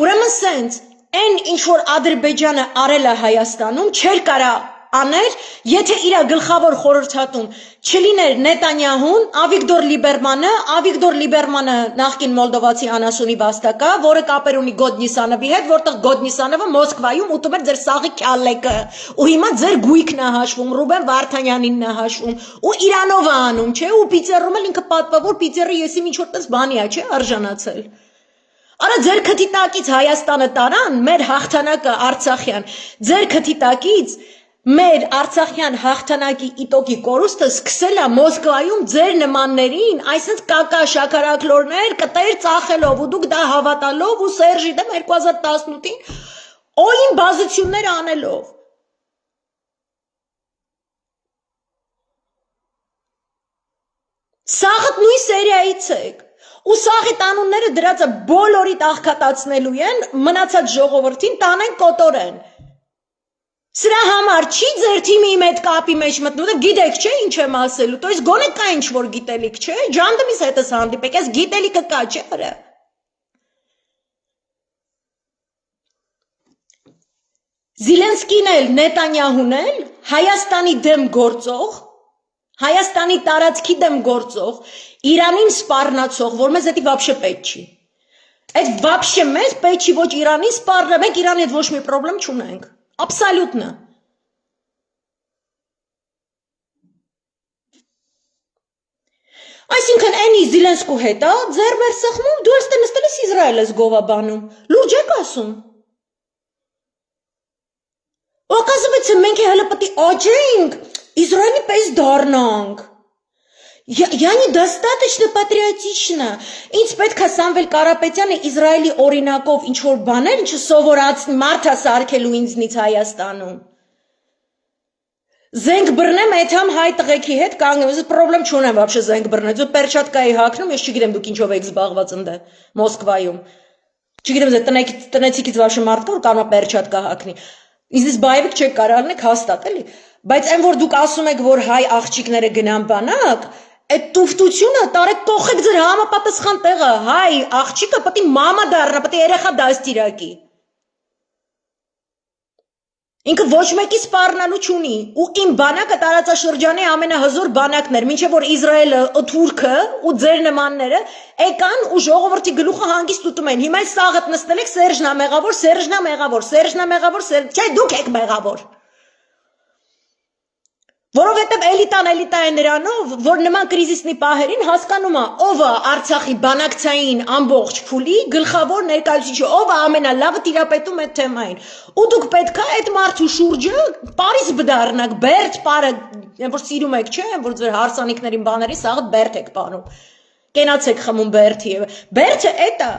Ուրեմն սենց, այն ինչ որ Ադրբեջանը արել է Հայաստանում, չէր կարա աներ, եթե իր գլխավոր խորհրդատուն չլիներ Նետանյահուն, Ավիգդոր Լիբերմանը նախկին մոլդովացի անասունի վաստակա, որը կապեր ունի Գոդնիսանովի հետ, որտեղ Գոդնիսանովը Մոսկվայում ուտում էր ձեր սաղի քյալեկը, ու հիմա ձեր գույքն է հաշվում, Ռուբեն Վարդանյանինն է հաշվում, ու Իրանով է անում, չէ, ու Պիծերում էլ ինքը պատվա, որ Պիծերը եսի ինչ որտես բանի է, չէ, արժանացել։ Արա ձեր քթի տակից Հայաստանը տարան, մեր հաղթանակը Արցախյան, ձեր քթի տակից մեր Արցախյան հաղթանակի իտոկի կորուստը սկսել է Մոսկվայում ձեր նմաններին, այսինքն կակա շաքարակլորներ կտեր ծախելով ու դուք դա հավատալով ու Սերժի դեմ 2018-ին օին բազություններ անելով։ Սաղդ նույն սերիայից եք։ Ու սաղի տանունները դրածը բոլորիդ աղքատացնելու են, մնացած ժողովրդին տանեն կոտորեն։ Սրա համար չի ձեր թիմի հետ կապի մեջ մտնում, գիտեք չէ ինչ եմ ասելու, то есть գոնե կա ինչ որ գիտելիք չէ, ջանդմիս հետս հանդիպեք, այս գիտելիքը կա չէ արա։ Զիլենսկին էլ, Նետանյահուն էլ, Հայաստանի դեմ գործող, Հայաստանի տարածքի դեմ գործող, Իրանին սպառնացող, որ մեզ դա вообще պետք չի։ Այդ вообще մեզ պետք չի ոչ Իրանին սպառնա, մենք Իրանի հետ ոչ մի խնդրեմ չունենք։ Абсолютно։ Այսինքն այնի Զիլենսկու հետ է, ձեր մեր սխմում, դու ես նստել ես Իսրայել ես գովաբանում, լուրջ եք ասում։ Оказывается, մենք հələ պետք է աճենք, Իսրայելի պես դառնանք։ Я недостаточно патриотична։ Ինձ պետք է Սամվել Կարապետյանը Իսրայելի օրինակով ինչ որ բաներ, ինչը սովորացնի մարդա սարքելու ինձնից Հայաստանում։ Զենք բռնեմ այդ համ հայ տղեկի հետ կանգնեմ, ես պրոբլեմ չունեմ вообще զենք բռնել, ձու պերչատկայի հագնում, ես չգիտեմ դուք ինչով եք զբաղված ընդ Մոսկվայում։ Չգիտեմ ձե տնեցիկից вообще մարդ կա որ կարող է պերչատկա հագնի։ Ինձ բայվիկ չեք կարող անեք հաստատ էլի։ Բայց այն որ դուք ասում եք որ հայ աղջիկները գնան բանակ, այդ տուֆտությունը տարեք կողեք ձեր համապատասխան տեղը, հայ աղջիկը պետք է մամա դառնա, պետք է երեխա դաստիարակի։ Ինքը ոչ մեկի սպառնալու չունի ու իմ բանակը տարածաշրջանի ամենահզոր բանակն էր մինչև որ Իսրայելը Թուրքը ու ձեր նմանները եկան ու ժողովրդի գլուխը հանգիստ ուտում են հիմա սաղդ նստել եք Սերժնա մեղավոր չէ դուք եք մեղավոր որովհետև էլիտան է նրանով որ նման կրիզիսնի պահերին հասկանում է ով է Արցախի բանակցային ամբողջ փուլի գլխավոր ներկայացուցիչը ով է ամենալավը տիրապետում այդ թեմային ու դուք պետք է այդ մարդու շուրջը Պարիզ բդառնաք Բերտ պարը որ սիրում եք չէ որ ձեր հարսանիքներին բաների սաղը Բերտ եք բանում կենացեք խմում Բերտի Բերտը էտա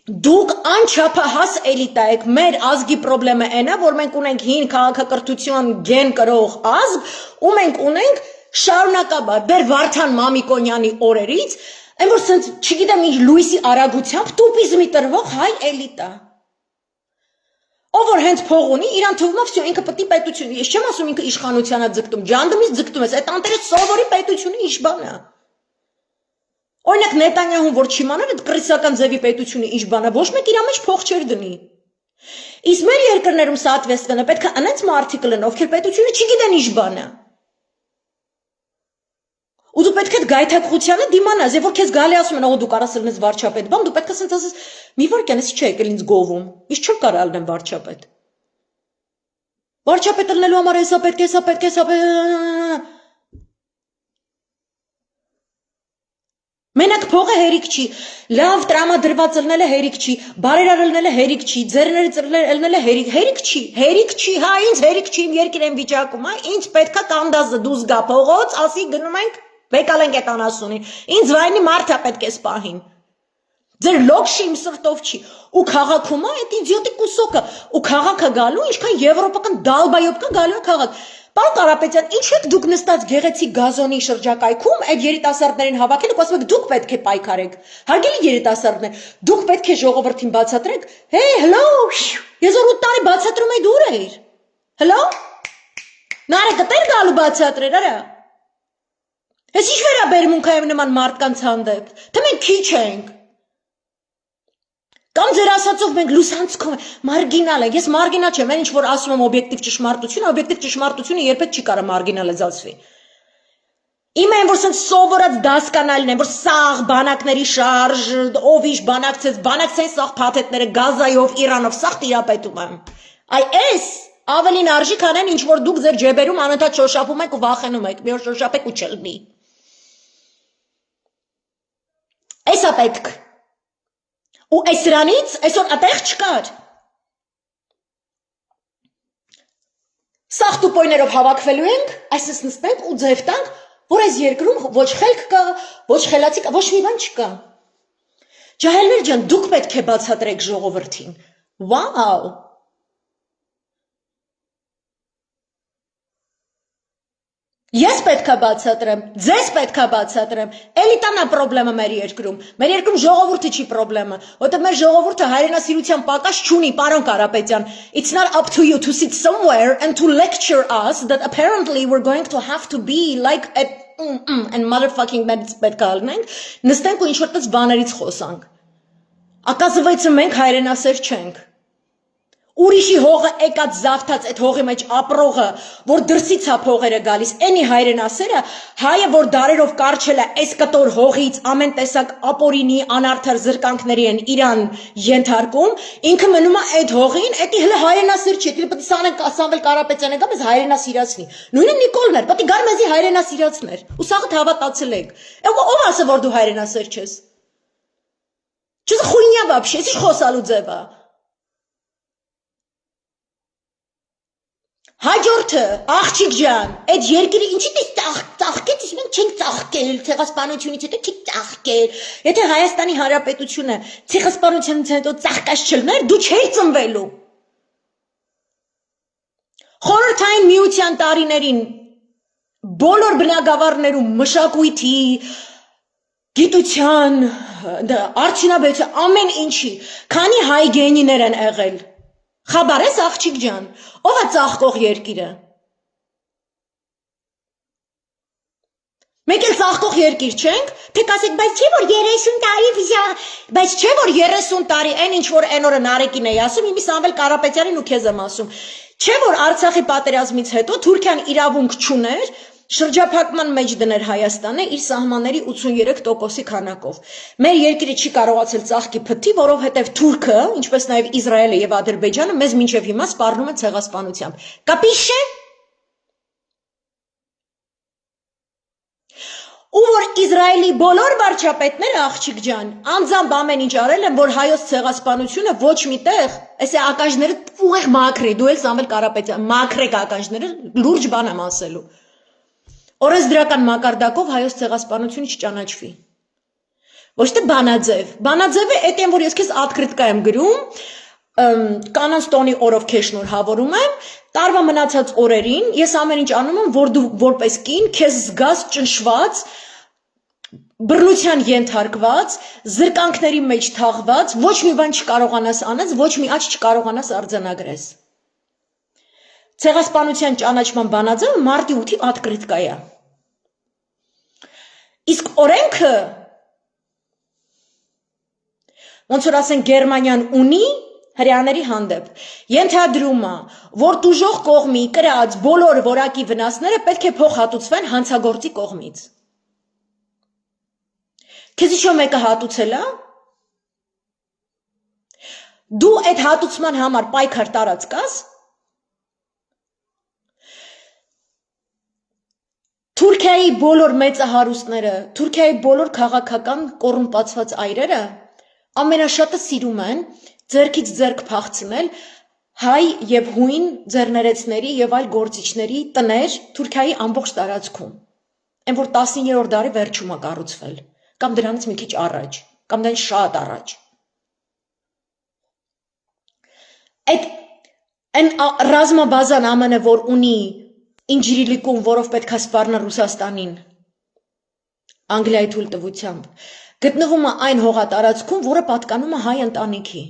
Դուք անչափահաս էլիտա եք, մեր ազգի պրոբլեմը այնա, որ մենք ունենք հին քաղաքակրթություն գեն կրող ազգ, ու մենք ունենք շարունակաբար, դեր Վարդան Մամիկոնյանի օրերից, այն որ սենց, չգիտեմ ինչ լույսի արագությամբ տուպիզմի տրվող հայ էլիտա։ Ով որ հենց փող ունի, իրան թվում է, վсё, ինքը պետք է պետություն, ես չեմ ասում ինքը իշխանության է ձգտում, ջանդումից ձգտում ես, այդ անտերը սովորի պետությունը իշխան է։ Օրինակ Նետանյահուն որ չիմանար այդ կրիսական ձևի պետությունը ինչ բան է, ոչ մեկ իր մեջ փող չեր դնի։ Իսկ մեր երկրներում соответственно պետք է անենց մարդիկ լինեն, ովքեր պետությունը չգիտեն ինչ բան է։ Ու դու պետք է գայթակղությանը դիմանաս, եւ որ քեզ գալի ասում են, «Ո դու կարաս լինես վարչապետ», բան դու պետք է ասես, «Մի վարքան, ես չի եկել ինձ գովում»։ Ես չեմ կարող լինեմ վարչապետ։ Վարչապետը լինելու համար հեսա պետք է Մենակ փողը հերիք չի, լավ տրամադրված ելնելը հերիք չի, բարերար ելնելը հերիք չի, ձեռներից ելնելը հերիք չի, հա, ինձ հերիք չի, իմ երկիր եմ վիճակում, հա, ինձ պետքա կանդազը դուզ գա փողոց, ասի գնում ենք, բեկալ ենք այդ անասունին, ինձ վայնի մարդա պետք է սպահին, ձեր լոքշի իմ սրտով չի, ու քաղաքում է այդ իդիոտի կուսոկը, ու քաղաքը գալու, ինչքան եվրոպական դալբայոբ կա գալու է քաղաք, Պարոն Կարապետյան, ինչ եք դուք նստած գեղեցիկ գազոնի շրջակայքում այդ երիտասարդներին հավաքել ու ասում եք դուք պետք է պայքարեք։ Հարգելի երիտասարդներ, դուք պետք է ժողովրդին բացատրեք։ Հեյ, հլո, ես որ 8 տարի բացատրում էի դուր էիր։ Հլո։ Նարը կտեր գալու բացատրեր, արա։ Ես ինչ վերաբերմունք եմ նման մարդկանց հանդեպ։ Թե մենք քիչ ենք։ Կամ ձեր ասածով մենք լուսանցքում մարգինալ ենք, ես մարգինալ չեմ, այն ինչ որ ասում եմ օբյեկտիվ ճշմարտությունը երբեք չի կարող մարգինալիզացվի։ Իմ այն որ սենց սովորած դասկանալն են, որ սաղ բանակների շարժ, ով ինչ բանակցեն սաղ փաթեթները Գազայով, Իրանով, սաղ տիրապետում եմ։ Այ էս ավելին արժի քան այն ինչ որ դուք ձեր ջեբերում անընդհատ շոշափում եք ու վախենում եք, մի օր շոշափեք ու չլինի։ Էսա պետք Ու այս սրանից այսօր ատեղ չկար։ Սաղ տուպոյներով հավաքվելու ենք, այսպես նստենք ու ձև տանք, որ այս երկրում ոչ խելք կա, ոչ խելացի կա, ոչ մի բան չկա։ Ջահելներ ջան, դուք պետք է բացատրեք ժողովրդին։ Վաու։ Ես պետքա բացատրեմ, ձեզ պետքա բացատրեմ, էլիտանա պրոբլեմը մեր երկրում ժողովուրդը չի պրոբլեմը, որտեղ մեր ժողովուրդը հայրենասիրության պակաս չունի, պարոն Կարապետյան, it's not up to you to sit somewhere and to lecture us that apparently we're going to have to be like and motherfucking պետքա ալնենք, նստենք ու ինչ-որ տես բաներից խոսանք, ակազվայցը մենք հայրենասեր չենք, Ուրիշի հողը եկած զավթած այդ հողի մեջ ապրողը, որ դրսից է փողերը գալիս, ენი հայրենասերը, հայը, որ դարերով կարչել է այս կտոր հողից, ամեն տեսակ ապորինի, անարդար զրկանքների են իրան ենթարկում, ինքը մնում է այդ հողին, էդի հլը հայրենասեր չի, պետք է Սամվել Կարապետյանը գա մեզ հայրենասիրացնի, նույնը Նիկոլն էր, պետք է գար մեզի հայրենասիրացներ, ու սաղդ հավատացել եք, ով ասը, որ դու հայրենասեր չես, չես խույնյա վաբշե, ես ինչ խոսալու ձև է, Հաջորդը, աղջիկ ջան, այդ երկիրը ինչի՞ ծաղկեց, մենք չենք ծաղկել, ցեղասպանությունից հետո չի ծաղկել։ Եթե Հայաստանի Հանրապետությունը ցեղասպանությունից հետո ծաղկած չլներ, դու չէիր ծնվելու։ Խորհրդային միության տարիներին բոլոր բնագավառներում մշակույթի, գիտության, արդյունաբերության, ամեն ինչի, քանի հայ գենիներ են եղել։ Խաբար ես աղջիկ ջան, ով է ծաղկող երկիրը։ Մենք էլ ծաղկող երկիր չենք, թե կասեք, բայց չէ որ 30 տարի վիզա, բայց չէ որ 30 տարի, այն ինչ որ այն օրը Նարեկին էի ասում, իմի Սամվել Կարապետյանին ու քեզ եմ ասում։ Չէ որ Արցախի պատերազմից հետո Թուրքիան իրավունք չուներ շրջափակման մեջ դներ Հայաստանը իր սահմանների 83%-ի քանակով։ Մեր երկիրը չի կարողացել ծաղկի փթի, որովհետև Թուրքը, ինչպես նաև Իսրայելը եւ Ադրբեջանը մեզ մինչև հիմա սպառնում են ցեղասպանությամբ։ Կապիշե։ Ու որ Իսրայելի բոլոր վարչապետները աղջիկ ջան, անձամբ ամեն ինչ արել են, որ հայոց ցեղասպանությունը ոչ միտեղ, այսե ակաժները ուղիղ մաքրի, դու էլ Սամվել Կարապետյան, մաքրեք ակաժները, լուրջ բան եմ ասելու։ Օրենսդրական մակարդակով հայոց ցեղասպանությունը չճանաչվի։ Ոչ թե բանաձև։ Բանաձևը այդ են, որ ես քեզ ատկրիտկա եմ գրում, կանանց տոնի օրով քեզ շնորհավորում եմ, տարվա մնացած օրերին ես ամեն ինչ անում եմ, որ դու որպես կին քեզ զգաս ճնշված, բռնության ենթարկված, զրկանքների մեջ թաղված, ոչ մի բան չկարողանաս անես, ոչ մի աճ չկարողանաս արձանագրես։ Ցեղասպանության ճանաչման բանաձևը մարտի 8-ի ատկրիտկա է։ Իսկ օրենքը ոնց որ ասեն Գերմանիան ունի հրեաների հանդեպ ենթադրում է, որ տուժող կողմի կրած բոլոր որակի վնասները պետք է փոխհատուցվեն հանցագործի կողմից։ Քեզ ինչ մեկը հատուցել է։ Դու այդ հատուցման համար պայքար տարած կաս։ Թուրքիայի բոլոր մեծահարուստները, Թուրքիայի բոլոր քաղաքական կոռումպացված այրերը ամենաշատը սիրում են ձեռքից ձեռք փախցնել հայ եւ հույն ձեռներեցների եւ այլ գործիչների տներ Թուրքիայի ամբողջ տարածքում։ Այն որ 19-րդ դարի վերջում է կառուցվել, կամ դրանից մի քիչ առաջ, կամ դրանից շատ առաջ։ Այդ այն ռազմաբազան ԱՄՆ-ը, որ ունի Ինջիրիլիկում, որով պետք է սպառնա Ռուսաստանին, Անգլիայի թույլտվությամբ, գտնվում է այն հողատարածքում, որը պատկանում է հայ ընտանիքի։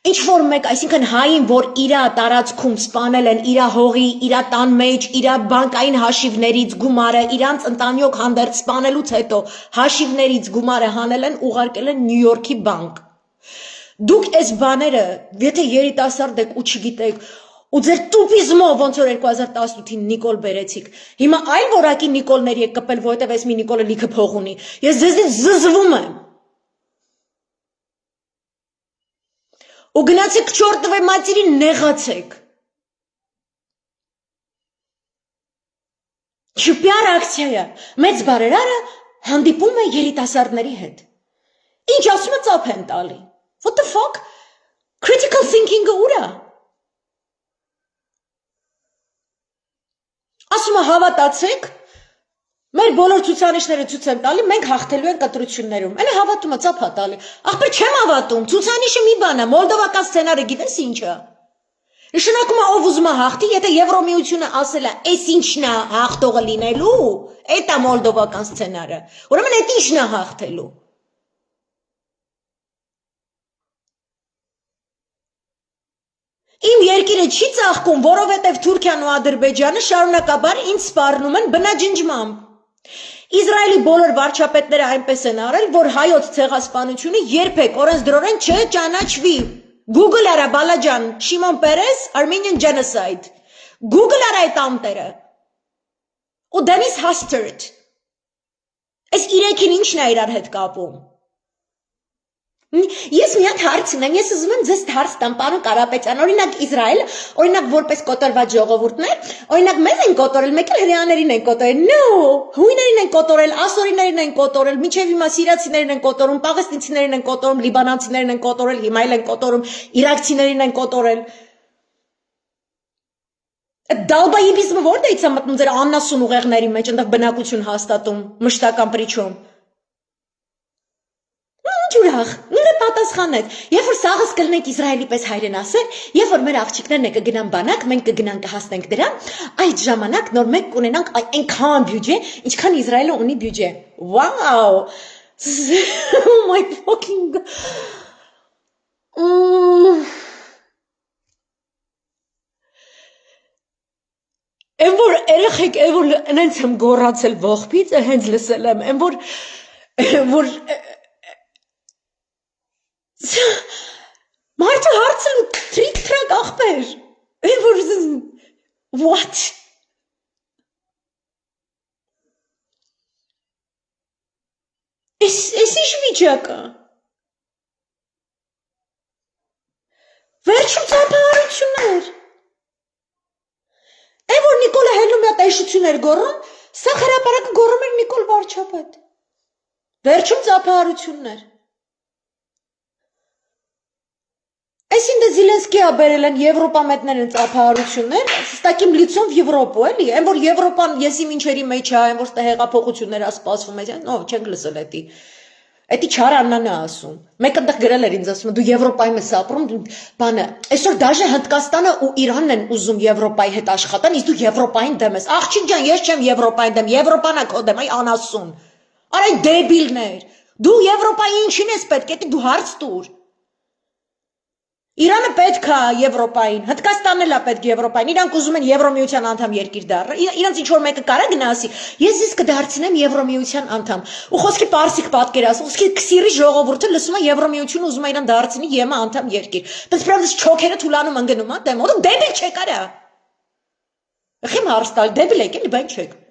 Ինչ որ մեկ, այսինքն հային, որ իրա տարածքում սպանել են իրա հողի, իրա տան մեջ, իրա բանկային հաշիվներից գումարը, իրանց ընտանյոք հանդերձ սպանելուց հետո հաշիվներից գումարը հանել են, ուղարկել են Նյու Յորքի բանկ։ Դուք այս բաները, եթե երիտասարդ եք ու չգիտեք, ու ձեր տուպիզմով ոնց որ 2018-ին Նիկոլ բերեցիք, հիմա այլ որակի Նիկոլների եք կպել, որովհետև այս մի Նիկոլը լիքը փող ունի, ես ձեզնից զզվում եմ։ Ու գնացեք չորտվե մատիրին նեղացեք։ Չպյար ակցիա է, մեծ բարերարը հանդիպում է երիտասարդների հետ։ Ինչ ասում է ծափ են տալի։ What the fuck? Critical thinking-ը ուր է։ Ասում է հավատացեք, մեր բոլոր ցուցանիշները ցույց են տալի, մենք հաղթելու ենք կտրություններում։ Էլի հավատում է ծափա տալի։ Ախպեր չեմ հավատում, ցուցանիշը մի բան է, մոլդովական սցենարը գիտես ինչ է։ Նշանակում է ով ուզում է հաղթի, եթե Եվրոմիությունը ասել է, «Էս ինչն է հաղթողը լինելու», այդ է մոլդովական սցենարը։ Ուրեմն այդ ինչն է հաղթելու։ Իմ երկիրը չի ծաղկում, որովհետև Թուրքիան ու Ադրբեջանը շարունակաբար ինձ սպառնում են բնաջնջմամբ։ Իսրայելի բոլոր վարչապետները այնպես են արել, որ հայոց ցեղասպանությունը երբեք օրենսդրորեն չճանաչվի։ Google արա բալաջան, Շիմոն Պերես, Armenian genocide։ Google արա այդ անտերը։ Ու Dennis Hastert։ Այս իրեքին ինչն է իրար հետ կապում։ Ես մի հատ հարց ունեմ, ես ուզում եմ ձեզ հարց տամ, պարոն Կարապետյան, օրինակ Իսրայելը, օրինակ որպես կոտորված ժողովուրդներ, օրինակ մեզ են կոտորել, մեկ էլ հրեաներին են կոտորել, no, հույներին են կոտորել, ասորիներին են կոտորել, մինչև հիմա սիրիացիներին են կոտորում, պաղեստինցիներին են կոտորում, լիբանանցիներին են կոտորել, հիմա էլ են կոտորում, իրաքցիներին են կոտորել։ Այդ դալբայիբիզմը որտեղից է մտնում ձեր աննասուն ուղեղների մեջ, այնտեղ բնակություն հաստատում, մշտական պրիչում։ ուրախ, ինքը պատասխանեց, երբ որ սաղս կլնենք Իսրայելի պես հայրեն ասել, երբ որ մեր աղջիկներն կգնան բանակ, մենք կգնանք կհասնենք դրան, այդ ժամանակ նոր մենք կունենանք այնքան բյուջե, ինչքան Իսրայելը ունի բյուջե։ Wow! Oh my fucking God. Եմ որ երեխեք, եմ որ նենց եմ գոռացել ողբից, հենց լսել եմ, եմ որ մարդը հարցել ու տրիկ-տրակ աղբեր, եմ որ what? Ես ինչ վիճակը? Վերջում ծափահարություններ։ Այն որ Նիկոլը հելնում է տեսություններ գոռում, սա հրապարակը գոռում էր Նիկոլ Վարչապետ։ Վերջում ծափահարություններ։ Այսինքն Զելենսկիա բերել են Եվրոպա մետներ են ծափահարություններ, ստակիմ լիցով Եվրոպա էլի, այն որ Եվրոպան եսի մինչերի մեջ է, այն որ ստե հեղափոխություններ է սպասվում է, նո, չենք լսել էդի։ Էդի չարաննան է ասում։ Մեկ այնտեղ գրել էր ինձ ասում, դու Եվրոպայում ես ապրում, բանը, այսօր դաժե Հնդկաստանը ու Իրանն են ուզում Եվրոպայի հետ աշխատան, իսկ դու Եվրոպային դեմ ես։ Աղջիկ ջան, ես չեմ Եվրոպային դեմ, Եվրոպան է քո դեմ, այ անասուն։ Արա դեբիլներ։ Դու Եվրոպայի ինչին ես պետք, էդի դու հարց տուր։ Իրանը պետք է Եվրոպային, Հնդկաստանն էլ է պետք Եվրոպային, իրանք ուզում են Եվրոմիության անդամ երկիր դառնալ, իրանց ինչ որ մեկը կարա գնա ասի, ես կդարձնեմ Եվրոմիության անդամ, ու խոսքի պարսիկ պատկերացնում, խոսքի քսիրի ժողովուրդը լսում է Եվրոմիությունը ուզում է իրան դարձնի ԵՄ անդամ երկիր, բայց պրավդես չոքերը թուլանում ընկնում է, դեմ, ու դեբիլ չեք արա, ախիմ հարստալ, դեբիլ եք, էլի բան չեք,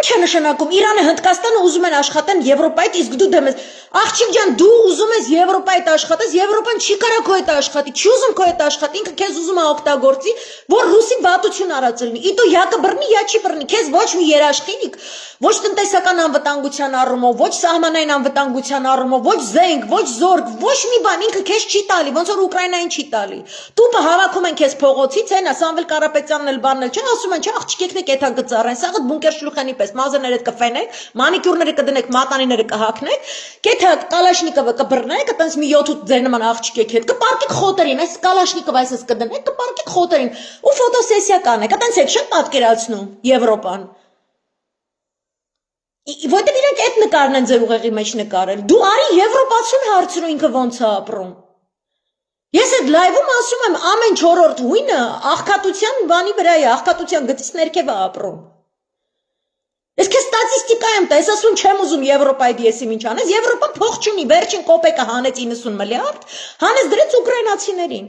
ինչ է նշանակում, Իրանը, Հնդկաստանը ուզում են աշխատեն Եվրոպայից, իսկ դու դեմ ես, աղջիկ ջան, դու ուզում ես Եվրոպայից աշխատես, Եվրոպան չի կարա քո հետ աշխատի, չի ուզում քո հետ աշխատի, ինքը քեզ ուզում է օգտագործի, որ ռուսին վատություն արած լինի, իտո յա կբռնի, յա չի բռնի, քեզ ոչ մի երաշխինիկ, ոչ տնտեսական անվտանգության առումով, ոչ սահմանային անվտանգության առումով, ոչ զենք, ոչ զորք, ոչ մի բան, ինքը քեզ չի տալի, ոնց որ Ուկրաինային չի տալի։ Տուպը հավաքում են քեզ փողոցից, հենա Սամվել Կարապետյանն էլ բանն էլ չէ, ասում են, չէ, աղջիկներն կեթան կծառեն, սաղը բունկեր շլուխանի պես, մազերները կֆենեք, մանիկյուրները կդնեք, մատանիները կհակնեք, կեթա Կալաշնիկովը կբռնեք, այտենց մի 7-8 ձեր նման աղջիկեք հետ, կպարկեք խոտերին, այս Կալաշնիկովը այսպես կդնեք, կպարկեք խոտերին, ու ֆոտոսեսիա կանեք, այտենց եք շատ պատկերացնում Եվրոպան։ Որտեղ իրանք այդ նկարն են ձեր ուղեղի մեջ նկարել, դու արի Եվրոպացուն հարցրու ինքը ոնց է ապրում։ Ես այդ լայվում ասում եմ ամեն 4-րդ հույնը աղքատության բանի վրա է, աղքատության գծից ներքև է ապրում։ Ես քեզ ստատիստիկա եմ տա, ես ասում չեմ ուզում Եվրոպայից եսիմ ինչ անես, Եվրոպան փող չունի, վերջին կոպեկը հանեց 90 միլիարդ, հանեց դրեց ուկրաինացիներին։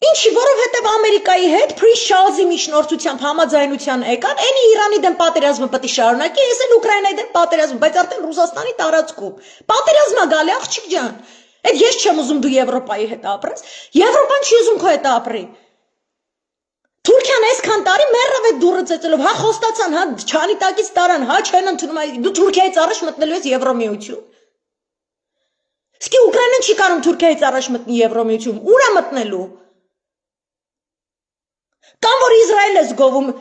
Ինչի, որովհետև Ամերիկայի հետ Փրիշալզի միջնորդությամբ համաձայնության եկան, այնի Իրանի դեմ պատերազմը պետք է շարունակի, ես էլ Ուկրաինայի դեմ պատերազմ, բայց արդեն Ռուսաստանի տարածքում։ Պատերազմա գալի աղջիկ ջան։ Այդ ես չեմ ուզում դու Եվրոպայի հետ ապրես, Եվրոպան չի ուզում քո հետ ապրի։ Թուրքիան այսքան տարի մեռավ այդ դուռը ծեծելով, հա խոստացան, հա չանի տակից տարան, հա չեն ընդունում, դու Թուրքիայից առաջ մտնելու ես Եվրոմիություն։ Իսկ Ուկրաինան չի կարող Թուրքիայից առաջ մտնի Եվրոմիություն, ուր է մտնելու։ Կամ որ Իսրայելը զգովում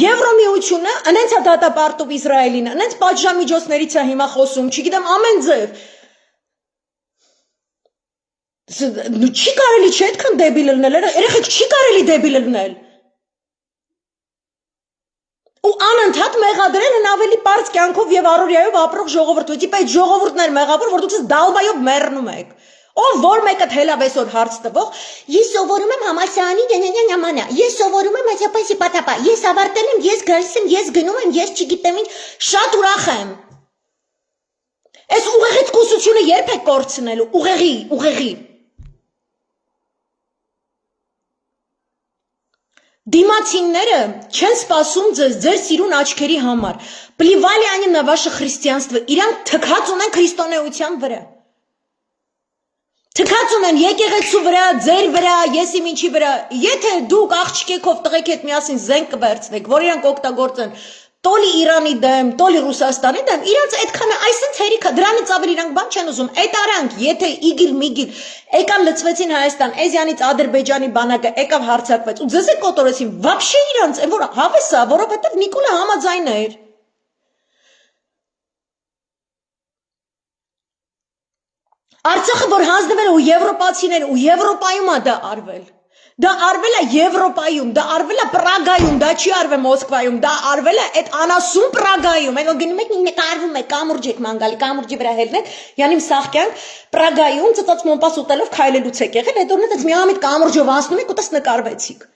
Եվրոմիությունը, անենց է դատապարտում Իսրայելին, անենց պատժամիջոցներից է հիմա խոսում, չգիտեմ ամեն ձև։ Չի կարելի չէ այդքան դեբիլ լնել, երեխեք չի կարելի դեբիլ լնել։ Ու անընդհատ մեղադրել են ավելի պարզ կյանքով եւ առօրյայով ապրող ժողովուրդը, դիպ այդ ժողովուրդն էր մեղավոր, որ դուք ես դալբայով մեռնում եք։ Ով որ մեկը թելավ այսօր հարց տվող, ես սովորում եմ համալսարանի նամանա, ես սովորում եմ այսպես պատապա, ես ավարտել եմ, ես գալիս եմ, ես գնում եմ, ես չգիտեմ ինչ, շատ ուրախ եմ։ Այս ուղեղից կուսությունը երբ է կորցնելու, ուղեղի։ Դիմացինները չեն սպասում ձեր սիրուն աչքերի համար։ Плевали они на ваше христианство, իրանք թքած ունեն քրիստոնեության վրա։ Թքած ունեն եկեղեցու վրա, ձեր վրա, ես իմ ինչի վրա։ Եթե դուք աղջիկեքով տղեկ հետ միասին զենք կվերցնեք, որ իրանք օգտագործեն То ли Իրանի դեմ, то ли Ռուսաստանի դեմ, իրանց այդքան է, այսինքն հերիքա, դրանից ավելի իրանք բան չեն ուզում, այդ արանք, եթե իգիլ միգիլ, եկան լծվեցին Հայաստան, Էզյանից Ադրբեջանի բանակը եկավ հարձակվեց, ու ձեզ է կոտորեցին, վաբշե իրանց, որ հավեսա, որովհետև Նիկոլը համաձայն էր։ Արցախը, որ հանձնվել ու եվրոպացիներ, ու Եվրոպայում է դա արվել։ Դա արվել է Եվրոպայում, դա արվել է Պրագայում, դա չի արվել Մոսկվայում, դա արվել է այդ անասուն Պրագայում։ Այդ գնում եք նկարվում եք կամուրջ եք մանգալի, կամուրջի վրա հելնեք, յանիմ սաղկյանք Պրագայում ծծած մոմպաս ուտելով քայլելուց եք եղել, այդ օրնից միամիտ կամուրջով անցնում եք ու տես նկարվեցիք։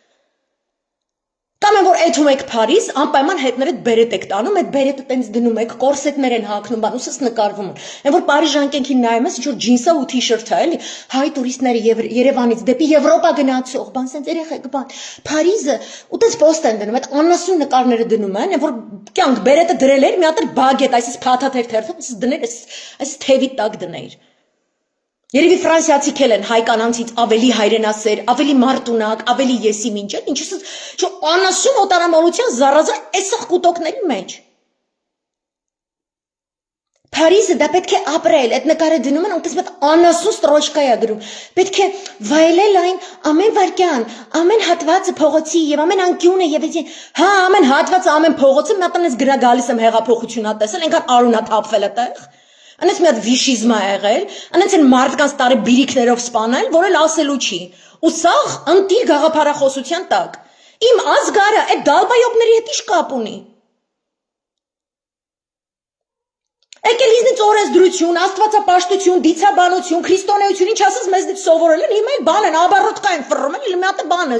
Կամ որ այդում եք Փարիզ, անպայման հետներդ բերետ եք տանում, այդ բերետը տենց դնում եք, կորսետներ են հագնում, բան ուսս նկարվում են։ Այն որ Փարիժան կենքին նայում ես, ինչ որ ջինսա ու թիշերթ է, էլի, հայ տուրիստները Երևանից դեպի Եվրոպա գնացող, բան սենց երեխեք, բան։ Փարիզը ու տենց պոստ են դնում, այդ անասուն նկարները դնում են, որ կյանք բերետը դրել էր, մի հատ բագետ, այսպես փաթաթեր թերթով, այսպես դներ, այս թևի տակ դներ։ Երևի ֆրանսիացիք են հայ կանանցից ավելի հայրենասեր, ավելի մարտունակ, ավելի եսի մինչև, ինչպես անասուն օտարամոլության զառազար այսեղ կուտոկների մեջ։ Փարիզը դա պետք է ապրել, այդ նկարը դնում են, այնպես մեծ անասուն ստրոջկա է գրում։ Պետք է վայելել այն ամեն վարքյան, ամեն հատվածը փողոցի եւ ամեն անկյունը եւ έτσι, հա, ամեն հատվածը, ամեն փողոցը մի հատ այնպես գրա գալիս եմ հեղափոխությունա տեսել, այնքան արունա թափվել այդտեղ։ Անից մի հատ վիշիզմ է եղել, անից են մարդկանց տարի բիրիկներով սպանել, որ էլ ասելու չի։ Ու սաղ ընտիր գաղափարախոսության տակ։ Իմ ազգարը այդ դալբայոբների հետ ինչ կապ ունի։ Եկել ինձնից օրենսդրություն, աստվածապաշտություն, դիցաբանություն, քրիստոնեություն, ինչ ասես մեզնից սովորել են, հիմա էլ բան են, աբարոտկա են ֆռռում են, մի հատ բան է,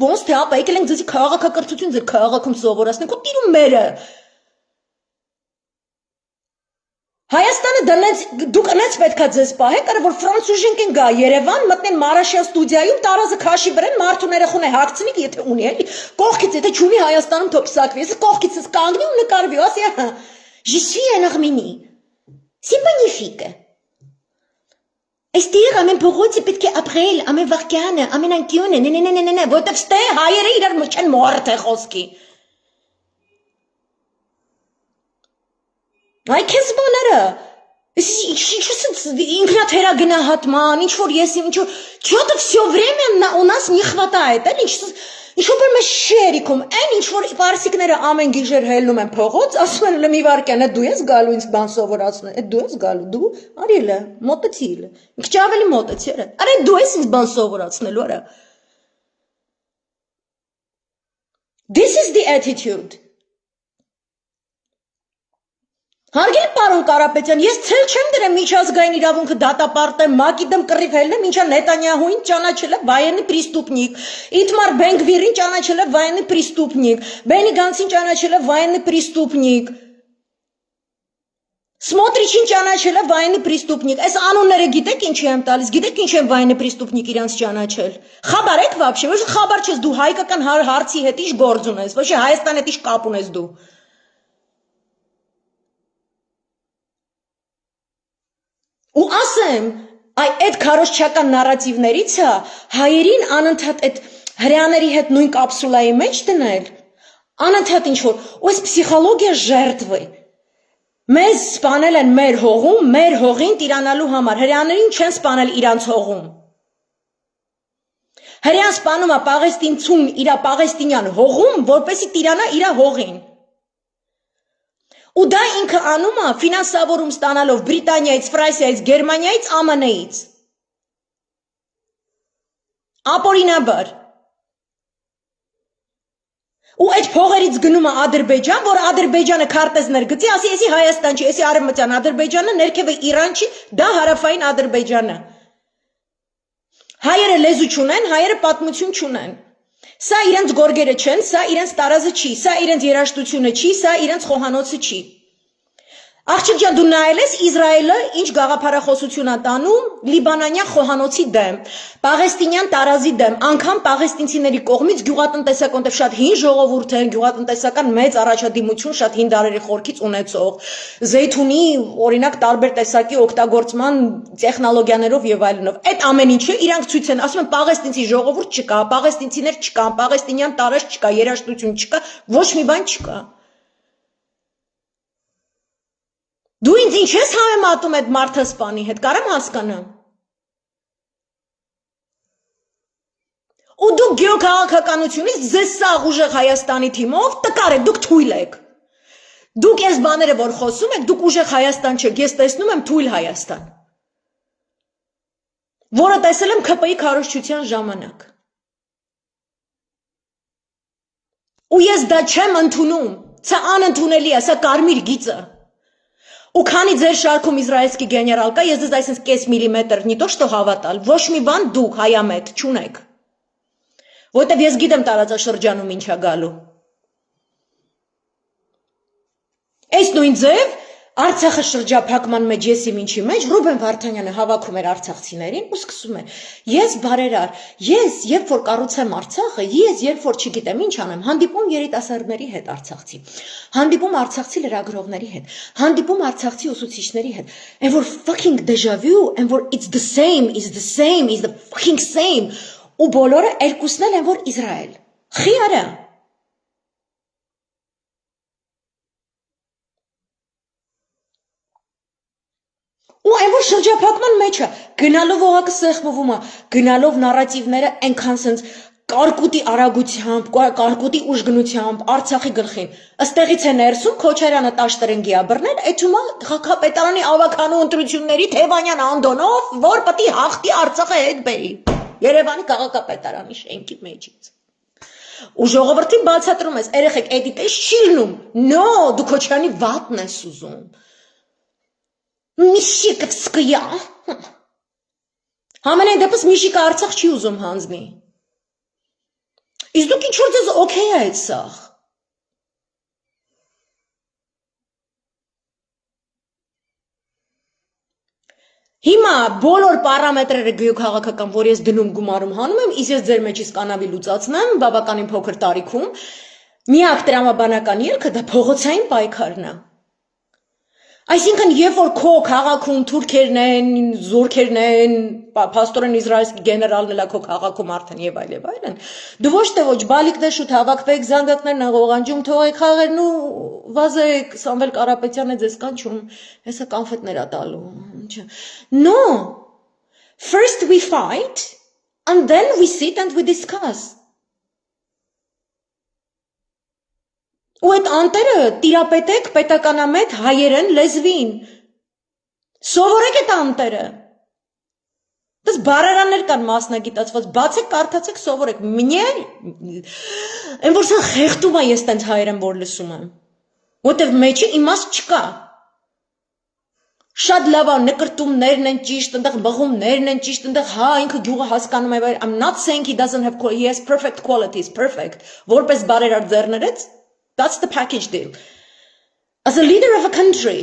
ոնց թե ապա եկել ենք ձեզի քաղաքակրթություն ձեր քաղաքում սովորացնենք, ու տիրում մերը։ Հայաստանը դրանց դուք այնց պետքա ձեզ պահեք, որ ֆրանսուժենք են գա Երևան, մտնեն Մարաշյան ստուդիայում, տարազը քաշի վրան, մարդուն երախուն է հագցնիկ, եթե ունի, էլի, կողքից եթե չունի Հայաստանում թոփսակվի, ես կողքից ես կանգնի ու նկարվի, ասի, je suis un Arménie. C'est magnifique. Այստեղ ամեն փողոցը պետք է ապրել, ամեն վարքյանը, ամեն անկյունը, որտեվ ստե հայերը իրար չեն մորթ է խոսքի։ Այ քեզ բաները, ինքնաթերագնահատման, ինչ-որ ես, ինչ-որ, что-то все время у нас не хватает, էլի, ինչ-որ բրմը շերիքում, այն ինչ-որ պարսիկները ամեն գիժեր հելնում են փողոց, ասում են մի վարկյան, դու ես գալու ինձ բան սովորացնել, դու ես գալու, դու, արիլը, մոտեցիլ, մի քիչ ավելի մոտեցի, արա դու ես ինձ բան սովորացնելու, արա։ This is the attitude. Հարգելի պարոն Կարապետյան, ես ցել չեմ դրեմ միջազգային իրավունքը դատապարտեմ, ՄԱԿ-ի դեմ կռիվ հելնեմ, ինչա Նետանյահուին ճանաչել է военный преступник, Իտմար Բենգվիրին ճանաչել է военный преступник, Բենի Գանցին ճանաչել է военный преступник, Սմոտրիչին ճանաչել է военный преступник, այս անունները գիտեք ինչի եմ տալիս, գիտեք ինչ եմ военный преступник իրանց ճանաչել, խաբար եք вообще, ոչ խաբար չես դու հայկական հարցի հետ ինչ գործ ունես, ոչ Հայաստանի հետ ինչ կապ ունես դու Ու ասեմ, այդ քարոզչական նարատիվներից է հայերին անընդհատ այդ հрьяաների հետ նույն կապսուլայի մեջ դնել, անընդհատ ինչ-որ, ու այս պսիխոլոգիա ժերտվի, մեզ սպանել են մեր հողում, մեր հողին տիրանալու համար, հрьяաներին չեն սպանել իրանց հողում, հрьяան սպանում է պաղեստինցուն իրա պաղեստինյան հողում, որպեսի տիրանա իրա հողին, ու դա ինքը անում է ֆինանսավորում ստանալով Բրիտանիայից, Ֆրանսիայից, Գերմանիայից, ԱՄՆ-ից, ապօրինաբար, ու այդ փողերից գնում է Ադրբեջան, որ Ադրբեջանը քարտեզներ գծի, ասի, էսի Հայաստան չի, էսի Արևմտյան Ադրբեջանը, ներքևը Իրան չի, դա հարավային Ադրբեջանը, հայերը լեզու չունեն, հայերը պատմություն չունեն, Սա իրենց գորգերը չեն, սա իրենց տարազը չի, սա իրենց երաշտությունը չի, սա իրենց խոհանոցը չի։ Աղջիկ ջան, դու նայել ես Իսրայելը ինչ գաղափարախոսություն է տանում Լիբանանյան խոհանոցի դեմ, Պաղեստինյան տարազի դեմ, անգամ պաղեստինցիների կողմից գյուղատնտեսական շատ հին ժողովուրդ են, գյուղատնտեսական մեծ առաջադիմություն շատ հին դարերի խորքից ունեցող, զեյթունի օրինակ տարբեր տեսակի օգտագործման տեխնոլոգիաներով եւ այլնով։ Այդ ամեն ինչը իրանք ցույց են, ասում են պաղեստինցի ժողովուրդ չկա, պաղեստինցիներ չկան, պաղեստինյան տարած չկա, երաշտություն չկա, ոչ մի բան չկա։ Դու ինձ ինչ ես համեմատում այդ մարդը սպանի հետ, կարամ հասկանամ։ Ու դուք գեոքաղաքականությունից ձեզ սաղ ուժեղ Հայաստանի թիմով տկար եք, դուք թույլ եք։ Դուք այս բաները, որ խոսում եք, դուք ուժեղ Հայաստան չեք, ես տեսնում եմ թույլ Հայաստան, որը տեսել եմ ՔՊ-ի քարոզչության ժամանակ։ Ու ես դա չեմ ընդունում, սա անընդունելի է, սա կարմիր գիծ է։ Ու քանի ձեր շարքում իսրայելցի գեներալ կա, ես ձեզ այսպես կես միլիմետր, не то что հավատալ, ոչ մի բան դուք հայամետ չունեք։ Որտեւ ես գիտեմ տարածաշրջանում ինչա գալու։ Այս նույն ձև Արցախը շրջափակման մեջ եսի ինչի մեջ Ռուբեն Վարդանյանը հավաքում էր արցախցիներին ու սկսում է. Ես բարերար, ես երբ որ կառուցեմ Արցախը, ես երբ որ չգիտեմ ինչ անեմ, հանդիպում երիտասարդների հետ արցախցի, հանդիպում արցախցի լրագրողների հետ, հանդիպում արցախցի ուսուցիչների հետ, and որ fucking deja vu, and որ it's the same, is the fucking same, ու բոլորը երկուսն էլ են որ Իսրայել։ Խիարա։ Ու այն որ շրջափակման մեջ է, գնալով օղակը սեղմվում է, գնալով նարատիվները այնքան սենց կարկուտի արագությամբ, կարկուտի ուժգնությամբ, Արցախի գլխին։ Ըստեղից է ներսում Քոչարյանը տաշտրենգի է բռնել, այդում է քաղաքապետարանի ավականու ընտրությունների Թևանյան Անդոնով, որ պետք է հաղթի Արցախը հետ բերի։ Երևանի քաղաքապետարանի շենքի մեջից։ Ու ժողովրդին բացատրում ես, երեխեք, էդիտես չի լինում։ No, դու Քոչարյանի վատն ես ուզում։ Միշիկովսկիա։ Համենայն դեպս Միշիկը Արցախ չի ուզում հանձնի։ Իսկ դուք ինչ-որ ձեզ օքեյ է այդ սաղ։ Հիմա բոլոր պարամետրերը գյուղքաղաքական, որ ես դնում գումարում հանում եմ, իսկ ես ձեր մեջից կանավի լուծացնեմ բավականին փոքր տարիքում, միակ տրամաբանական ելքը դա փողոցային պայքարն է։ Այսինքն, երբ որ քո քաղաքում թուրքերն են, զորքերն են, փաստորեն իսրայելցի գեներալն էլ է քո քաղաքում արդեն եւ այլն, դու ոչ թե ոչ բալիկներ շուտ հավաքվեք, զանգակներն աղողանջում թողեք խաղերն ու վազեք, Սամվել Կարապետյանը ձեզ կանչում, հեսա կոնֆետներ ա տալու։ No. First we fight and then we sit and we discuss. Ու այդ անտերը տիրապետեք պետականամետ հայերեն լեզվին։ Սովորեք այդ անտերը։ Դες բարերաններ կան մասնագիտացված, բացեք, կարդացեք, սովորեք։ Мне այն որ սա խեղդում է ես տենց հայերեն որ լսում եմ։ Որտեվ մեջը իմաստ չկա։ Շատ լավ է նկրտումներն են ճիշտ, այնտեղ բղումներն են ճիշտ, այնտեղ հա ինքը գյուղը հասկանում է, I'm not saying he doesn't have he has perfect qualities, perfect։ Որպես բարերար ձեռներեց That's the package deal. As a leader of a country,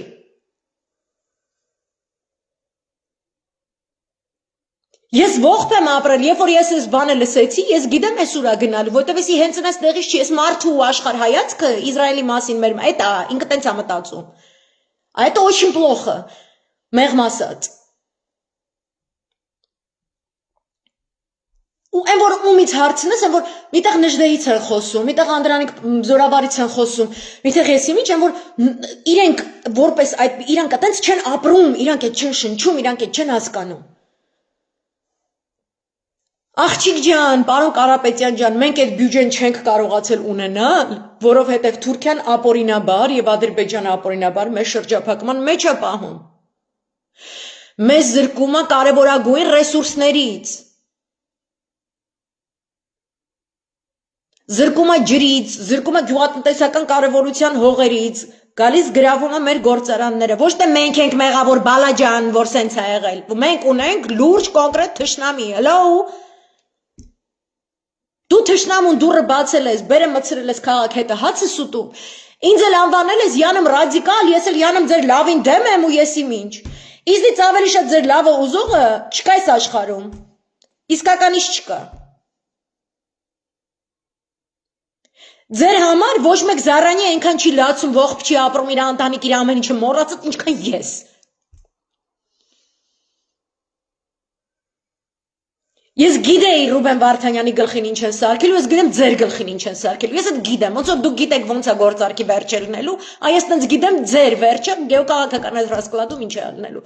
ես ողջ եմ ապրել, երբ որ ես այս բանը լսեցի, ես գիտեմ այս ուրա գնալու, որտեվ էսի հենց այնպես տեղից չի, ես մարդու աշխարհ հայացքը Իսրայելի մասին մեր, այդ է, ինքը տենց է մտածում։ Это очень плохо, մեղմ ասած։ Ու այն որ ումից հարցնես, այն որ միտեղ նժդեից են խոսում, միտեղ Անդրանիկ զորավարից են խոսում, միտեղ եսի միջ, այն որ իրենք որպես այդ իրանք այտենց չեն ապրում, իրանք այդ չեն շնչում, իրանք այդ չեն հասկանում։ Աղջիկ ջան, պարոն Կարապետյան ջան, մենք այդ բյուջեն չենք կարողացել ունենալ, որովհետև Թուրքիան ապօրինաբար եւ Ադրբեջանը ապօրինաբար մեր շրջափակման մեջ է պահում։ Մեզ զրկում է կարևորագույն ռեսուրսներից։ Զրկում է ջրից, զրկում է գյուղատնտեսական կարևորության հողերից, գալիս գրավում է մեր գործարանները, ոչ թե մենք ենք մեղավոր բալաջան, որ սենց է եղել, մենք ունենք լուրջ կոնկրետ թշնամի, hello, դու թշնամուն դուրը բացել ես, բերը մցրել ես քաղաք հետը, հաց ես ուտում, ինձ էլ անվանել ես յանım ռադիկալ, ես էլ յանım ձեր լավին դեմ եմ ու եսի ինչ, իզնից ավելի շատ ձեր լավը ուզողը չկա այս աշխարհում, իսկական ինչ չկա։ Ձեր համար ոչ մեկ զառանի այնքան չի լացում, ողջ չի ապրում իր ընտանիք իր ամեն ինչը մոռացած, ինչքան ես։ Ես գիտեի Ռուբեն Վարդանյանի գլխին ինչ են սարքելու, ես գիտեմ ձեր գլխին ինչ են սարքելու։ Ես այդ գիտեմ, ոնց որ դուք գիտեք ոնց է գործարքի վերջը լինելու, այս տենց գիտեմ ձեր վերջը գեոկաղաքական այդ ռասկլադում ինչ է լինելու։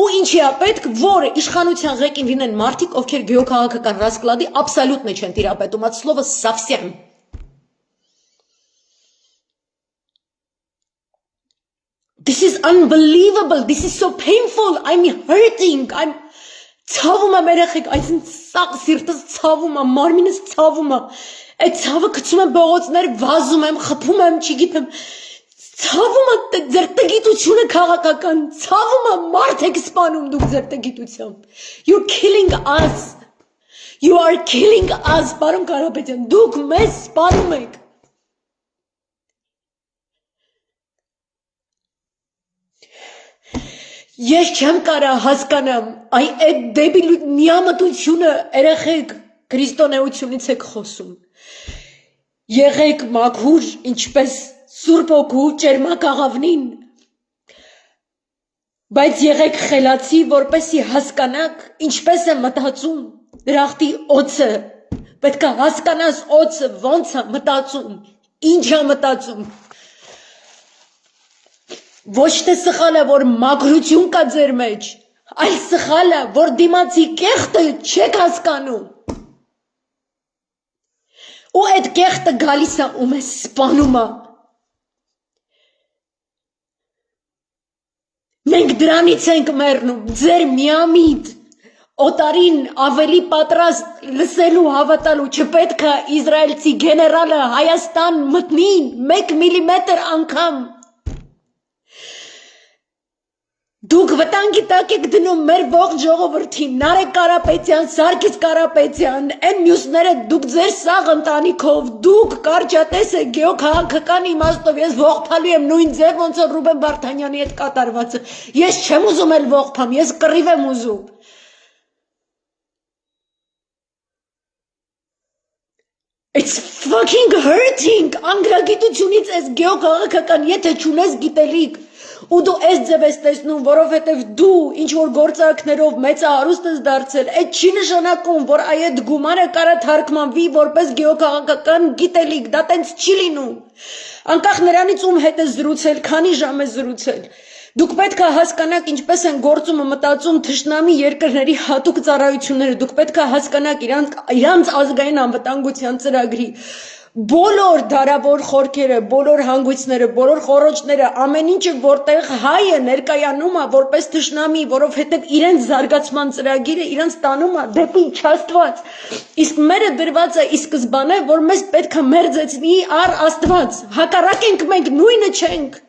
Ու ինչի է պետք, որ իշխանության ղեկին լինեն մարդիկ, ովքեր գեոկաղաքական ռասկլադի աբսոլյուտն չեն տիրապետում, այդ слово совсем։ This is unbelievable. This is so painful. I'm hurting. I'm ցավում եմ երեխեք, այսին սաղ սիրտս ցավում եմ, մարմինս ցավում է, այդ ցավը գցում եմ բողոցներ, վազում եմ, խփում եմ, չգիտեմ, ցավում է ձեր տգիտությունը քաղաքական, ցավում է մարդ եք սպանում դուք ձեր տգիտությամբ։ You're killing us. You are killing us, պարոն Կարապետյան, դուք մեզ սպանում եք։ Ես չեմ կարա հասկանամ, այդ դեպի միամտությունը երեխեք քրիստոնեությունից եք խոսում, եղեք մաքուր, ինչպես Սուրբ Օգու ճերմակ աղավնին, բայց եղեք խելացի, որպեսի հասկանաք, ինչպես է մտածում դրախտի օձը, պետք է հասկանաս օձը ոնց է մտածում, ինչ է մտածում, ոչ թե սխալ է, որ մաքրություն կա ձեր մեջ, այլ սխալ է, որ դիմացի կեղտը չեք հասկանում։ Ու այդ կեղտը գալիս է ու մեզ սպանում է։ Մենք դրանից ենք մեռնում, ձեր միամիտ, օտարին ավելի պատրաստ լսելու հավատալու, չպետք է իսրայելցի գեներալը Հայաստան մտնին 1 միլիմետր անգամ։ Դուք վտանգի տակ եք դնում մեր ողջ ժողովրդին, Նարեկ Կարապետյան, Սարգիս Կարապետյան, այն մյուսները դուք ձեր սաղ ընտանիքով, դուք կարճատես եք գեոքաղաքական իմաստով, ես ողբալու եմ նույն ձև, ոնց որ Ռուբեն Վարդանյանի հետ կատարվածը, ես չեմ ուզում էլ ողբամ, ես կռիվ եմ ուզում։ It's fucking hurting, անգրագիտությունից ես գեոքաղաքական, եթե չունես գիտելիք, ու դու այս ձև ես տեսնում, որովհետև դու ինչ-որ գործարքներով մեծահարուստ ես դարձել, այդ չի նշանակում, որ այդ գումարը կարա թարգմանվի որպես գեոքաղաքական գիտելիք, դա տենց չի լինում, անկախ նրանից ում հետ ես զրուցել, քանի ժամ ես զրուցել, դուք պետք է հասկանաք ինչպես են գործում ու մտածում թշնամի երկրների հատուկ ծառայությունները, դուք պետք է հասկանաք իրանց ազգային անվտանգության ծրագրի բոլոր դարավոր խորքերը, բոլոր հանգույցները, բոլոր խոռոչները, ամեն ինչը որտեղ հայ է ներկայանում է որպես թշնամի, որովհետև իրենց զարգացման ծրագիրը իրենց տանում է դեպի Աստված։ Իսկ մերը դրված է ի սկզբանե, որ մեզ պետք է մերձեցնի առ Աստված։ Հակառակ ենք մենք նույնը չենք։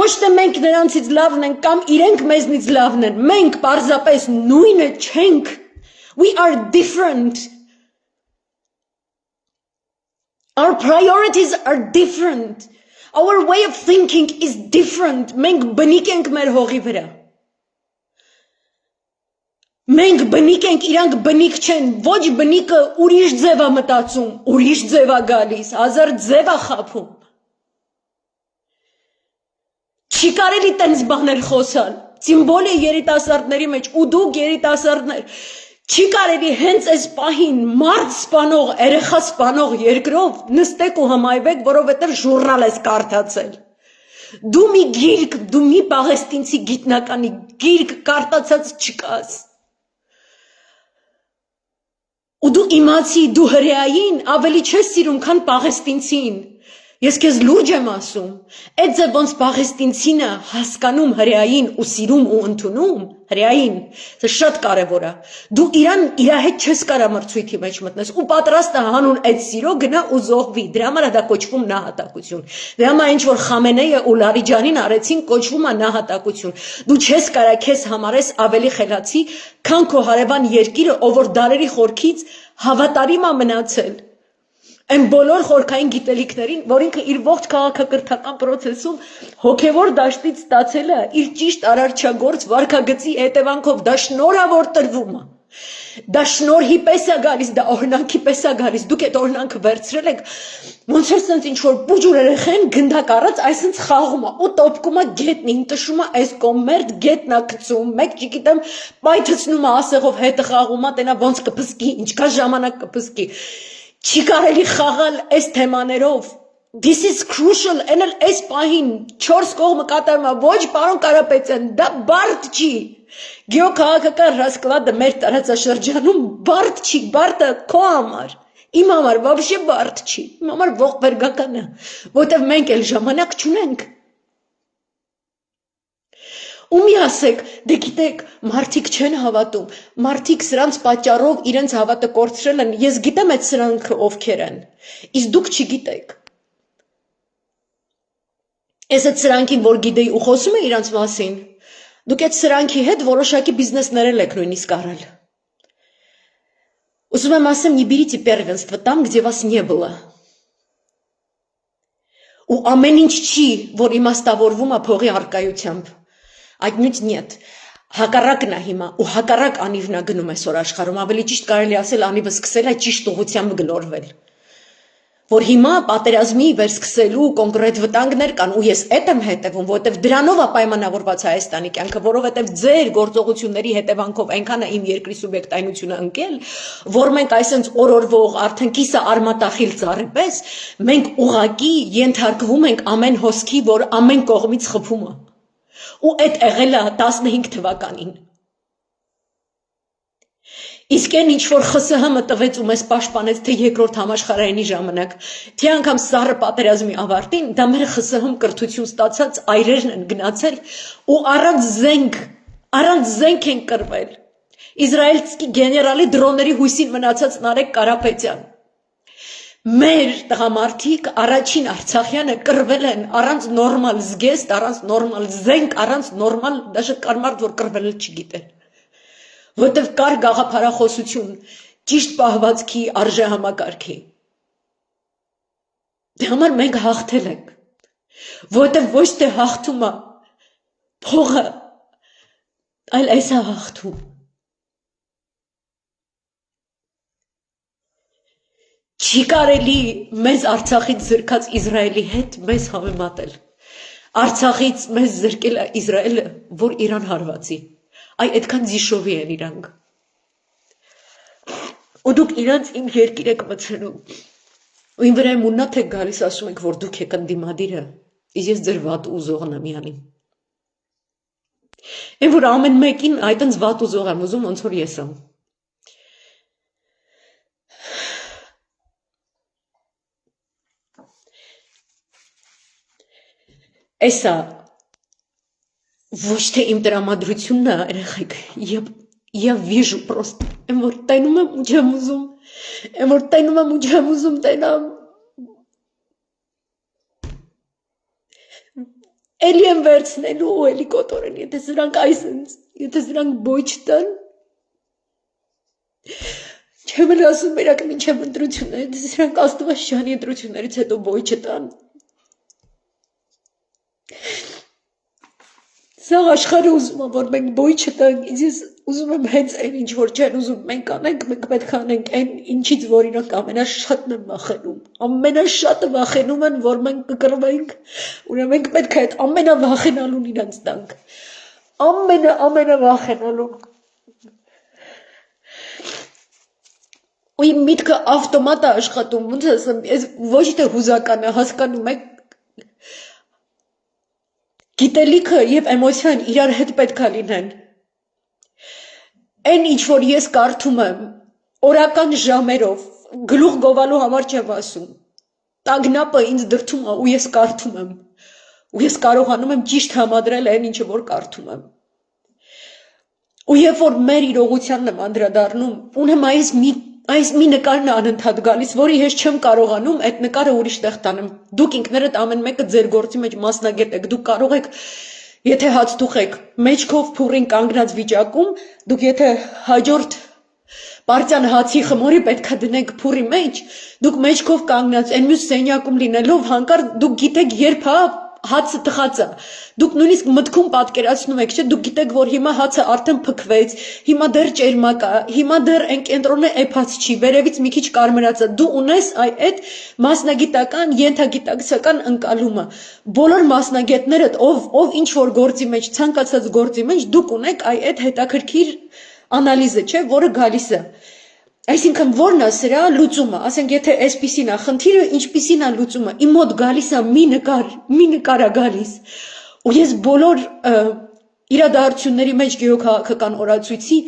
Ոչ թե մենք նրանցից լավն ենք կամ իրենք մեզնից լավն են, մենք պարզապես նույնը չենք։ We are different. Our priorities are different. Our way of thinking is different. Մենք բնիկ ենք մեր հողի վրա։ Մենք բնիկ ենք, իրանք բնիկ չեն, ոչ բնիկը ուրիշ ձև է մտածում, ուրիշ ձև է գալիս, հազար ձև է խաբում։ Չի կարելի տենց բաներ խոսալ, սիմվոլ է երիտասարդների մեջ, ու դուք երիտասարդներ, չի կարելի հենց այս պահին մարդ սպանող, երեխա սպանող երկրով նստեք ու հմայվեք, որովհետև ժուրնալ ես կարդացել։ Դու մի գիրք, դու մի պաղեստինցի գիտնականի գիրք կարդացած չկաս։ Ու դու իմացի, դու հրեային ավելի չես սիրում, քան պաղեստինցին։ Ես քեզ լուրջ եմ ասում, այդ ձև ոնց պաղեստինցին է հասկանում հրեային ու սիրում ու ընդունում, հրեային, սա շատ կարևոր է։ Դու իրա հետ չես կարա մրցույթի մեջ մտնես ու պատրաստ է հանուն այդ սիրո գնա ու զոհվի։ Դրա համար է դա կոչվում նահատակություն։ Դրա համար ինչ որ Խամենեյը ու Լարիջանին արեցին, կոչվում է նահատակություն։ Դու չես կարա քեզ համարես ավելի խելացի, քան քո հարևան երկիրը, ով որ դարերի խորքից հավատարիմ է մնացել այն բոլոր խորքային գիտելիքներին, որ ինքը իր ողջ քաղաքակրթական process-ում հոգևոր դաշտից ստացել է իր ճիշտ արարչագործ վարքագծի հետևանքով, դա շնորհավոր տրվում է։ Դա շնորհի պես է գալիս, դա օրինակի պես է գալիս, դուք այդ օրինակը վերցրել եք, ոնց որ սենց ինչ որ բուջուր երեխեն գնդակ առած, այսինց խաղում է, ու տոպկում է գետնին, տշում է այս կոմերտ գետնա գցում, մեկ չգիտեմ, պայթեցնում է ասեղով հետը խաղում է, տենա ոնց կփսկի, ինչքան ժամանակ կփսկի, չի կարելի խաղալ այս թեմաներով, this is crucial, են էլ այս պահին 4 կողմը կատարում է, ոչ պարոն Կարապետյան, դա բարդ չի, գեոքաղաքական ռասկլադը մեր տարածաշրջանում բարդ չի, բարդը քո համար, իմ համար вообще բարդ չի, իմ համար ողբերգական է, որտեվ մենք էլ ժամանակ չունենք։ Ու մի ասեք, դե գիտեք, մարդիկ չեն հավատում, մարդիկ սրանց պատճառով իրենց հավատը կորցրել են, ես գիտեմ այդ սրանքը ովքեր են, իսկ դուք չգիտեք։ Ես այդ սրանքին, որ գիտեի ու խոսում է իրանց մասին, դուք այդ սրանքի հետ որոշակի բիզնեսներ եք նույնիսկ արել։ Ուզում եմ ասեմ, не берите первенство там, где вас не было։ Ու ամեն ինչ չի, որ իմաստավորվում է փողի առկայությամբ։ Այդնույթ нет։ Հակառակն է հիմա, ու հակառակ անիվն է գնում այսօր աշխարհում, ավելի ճիշտ կարելի ասել անիվը սկսել է ճիշտ ուղղությամբ գլորվել։ Որ հիմա պատերազմի վերսկսելու կոնկրետ վտանգներ կան ու ես այդ եմ հետևում, որովհետև դրանով է պայմանավորված Հայաստանի կյանքը, որովհետև ձեր գործողությունների հետևանքով այնքան է իմ երկրի սուբյեկտայնությունը ընկել, որ մենք այսպես օրորվող արդեն կիսը արմատախիլ ծառի պես մենք ուղակի ենթարկվում ենք ամեն հոսքի, որ ամեն կողմից խփում է։ Ու այդ եղել է 15 թվականին։ Իսկ այն ինչ որ ԽՍՀՄ տվեց ու մեզ պաշտպանեց թե երկրորդ համաշխարհայինի ժամանակ, թե անգամ սառը պատերազմի ավարտին, դա մեր ԽՍՀՄ կրթություն ստացած այրերն են գնացել ու առանց զենք են կռվել։ Իսրայելցի գեներալի դրոնների հույսին մնացած Նարեկ Կարապետյան։ Մեր տղամարդիկ առաջին Արցախյանը կռվել են առանց նորմալ զգեստ, առանց նորմալ զենք, առանց նորմալ դաշտ կարմարդ որ կռվել չգիտեն։ Որտև կար գաղափարախոսություն, ճիշտ պահվածքի արժեհամակարգի։ Դե համար մենք հաղթել ենք, որտև ոչ թե հաղթում է փողը, այլ այս է հաղթում։ Չի կարելի մեզ Արցախից զրկած Իսրայելի հետ մեզ համեմատել։ Արցախից մեզ զրկել է Իսրայելը, որ Իրան հարվածի։ Այ այդքան ձիշովի են իրանք։ Ու դուք իրանց իմ երկիր եք մցնում։ Ու իմ վրա մուննաթ եք գալիս ասում եք, որ դուք եք ընդդիմադիրը, իսկ ես ձեր վատ ուզողն եմ յանի։ Այն որ ամեն մեկին այդպես վատ ուզող եմ ուզում, ոնց որ ես եմ։ Էսա ոչ թե իմ տրամադրությունն է, երեխեք, я вижу просто, եմ որ տենում եմ ու չեմ ուզում, եմ որ տենում եմ ու չեմ ուզում տենամ, էլի եմ վերցնելու ու էլի կոտորեն, եթե սրանք այսենց, եթե սրանք բոյ չտան, չեմ էլ ասում մերակ մինչև ընտրությունները, եթե սրանք Աստվածաշանի ընտրություններից հետո բոյ չտան, Սաղ աշխարհը ուզում է, որ մենք բոյ չտանք, ես ուզում եմ հենց այն ինչ որ չեն ուզում մենք անենք, մենք պետք է անենք այն ինչից որ իրանք ամենաշատն են վախենում, ամենաշատը վախենում են, որ մենք կկռվենք, ուրեմն մենք պետք է այդ ամենավախենալուն իրանց տանք, ամենավախենալուն։ Ու իմ միտքը ավտոմատ է աշխատում, ոնց ասեմ, ես ոչ թե հուզական է, հասկանում եք, գիտելիքը և էմոցիան իրար հետ պետք է լինեն։ Այն ինչ որ ես կարդում եմ, օրական ժամերով, գլուխ գովալու համար չեմ ասում, տագնապը ինձ դրդում է ու ես կարդում եմ, ու ես կարողանում եմ ճիշտ համադրել այն ինչը որ կարդում եմ։ Ու երբ որ մեր իրողությանն եմ անդրադառնում, ունեմ այս մի նկարն է անընդհատ գալիս, որի հետ չեմ կարողանում այդ նկարը ուրիշ տեղ տանեմ։ Դուք ինքներդ ամեն մեկը ձեր գործի մեջ մասնագետ եք, դուք կարող եք, եթե հաց թուխեք, մեջքով փուռին կանգնած վիճակում, դուք եթե հաջորդ պարտիան հացի խմորի պետք է դնեք փուռի մեջ, դուք մեջքով կանգնած, այն մյուս սենյակում լինելով հանկարծ դուք գիտեք երբ հա հացը տխած է։ Դուք նույնիսկ մտքում պատկերացնում եք, չէ՞, դուք գիտեք, որ հիմա հացը արդեն փքվեց, հիմա դեռ ճերմակ է, հիմա դեռ այն կենտրոնը էփած չի, վերևից մի քիչ կարմրած է։ Դու ունես այդ մասնագիտական, ենթագիտակցական ընկալումը։ Բոլոր մասնագետներդ, ով ինչ որ գործի մեջ, ցանկացած գործի մեջ, դուք ունեք այդ հետաքրքիր անալիզը, չէ՞, որը գալիս է։ Այսինքն ո՞րն է սրա լուծումը, ասենք եթե այսպիսին է խնդիրը, ինչպիսին է լուծումը, իմ մոտ գալիս է մի նկար է գալիս, ու ես բոլոր իրադարձությունների մեջ գեոքաղաքական օրացույցի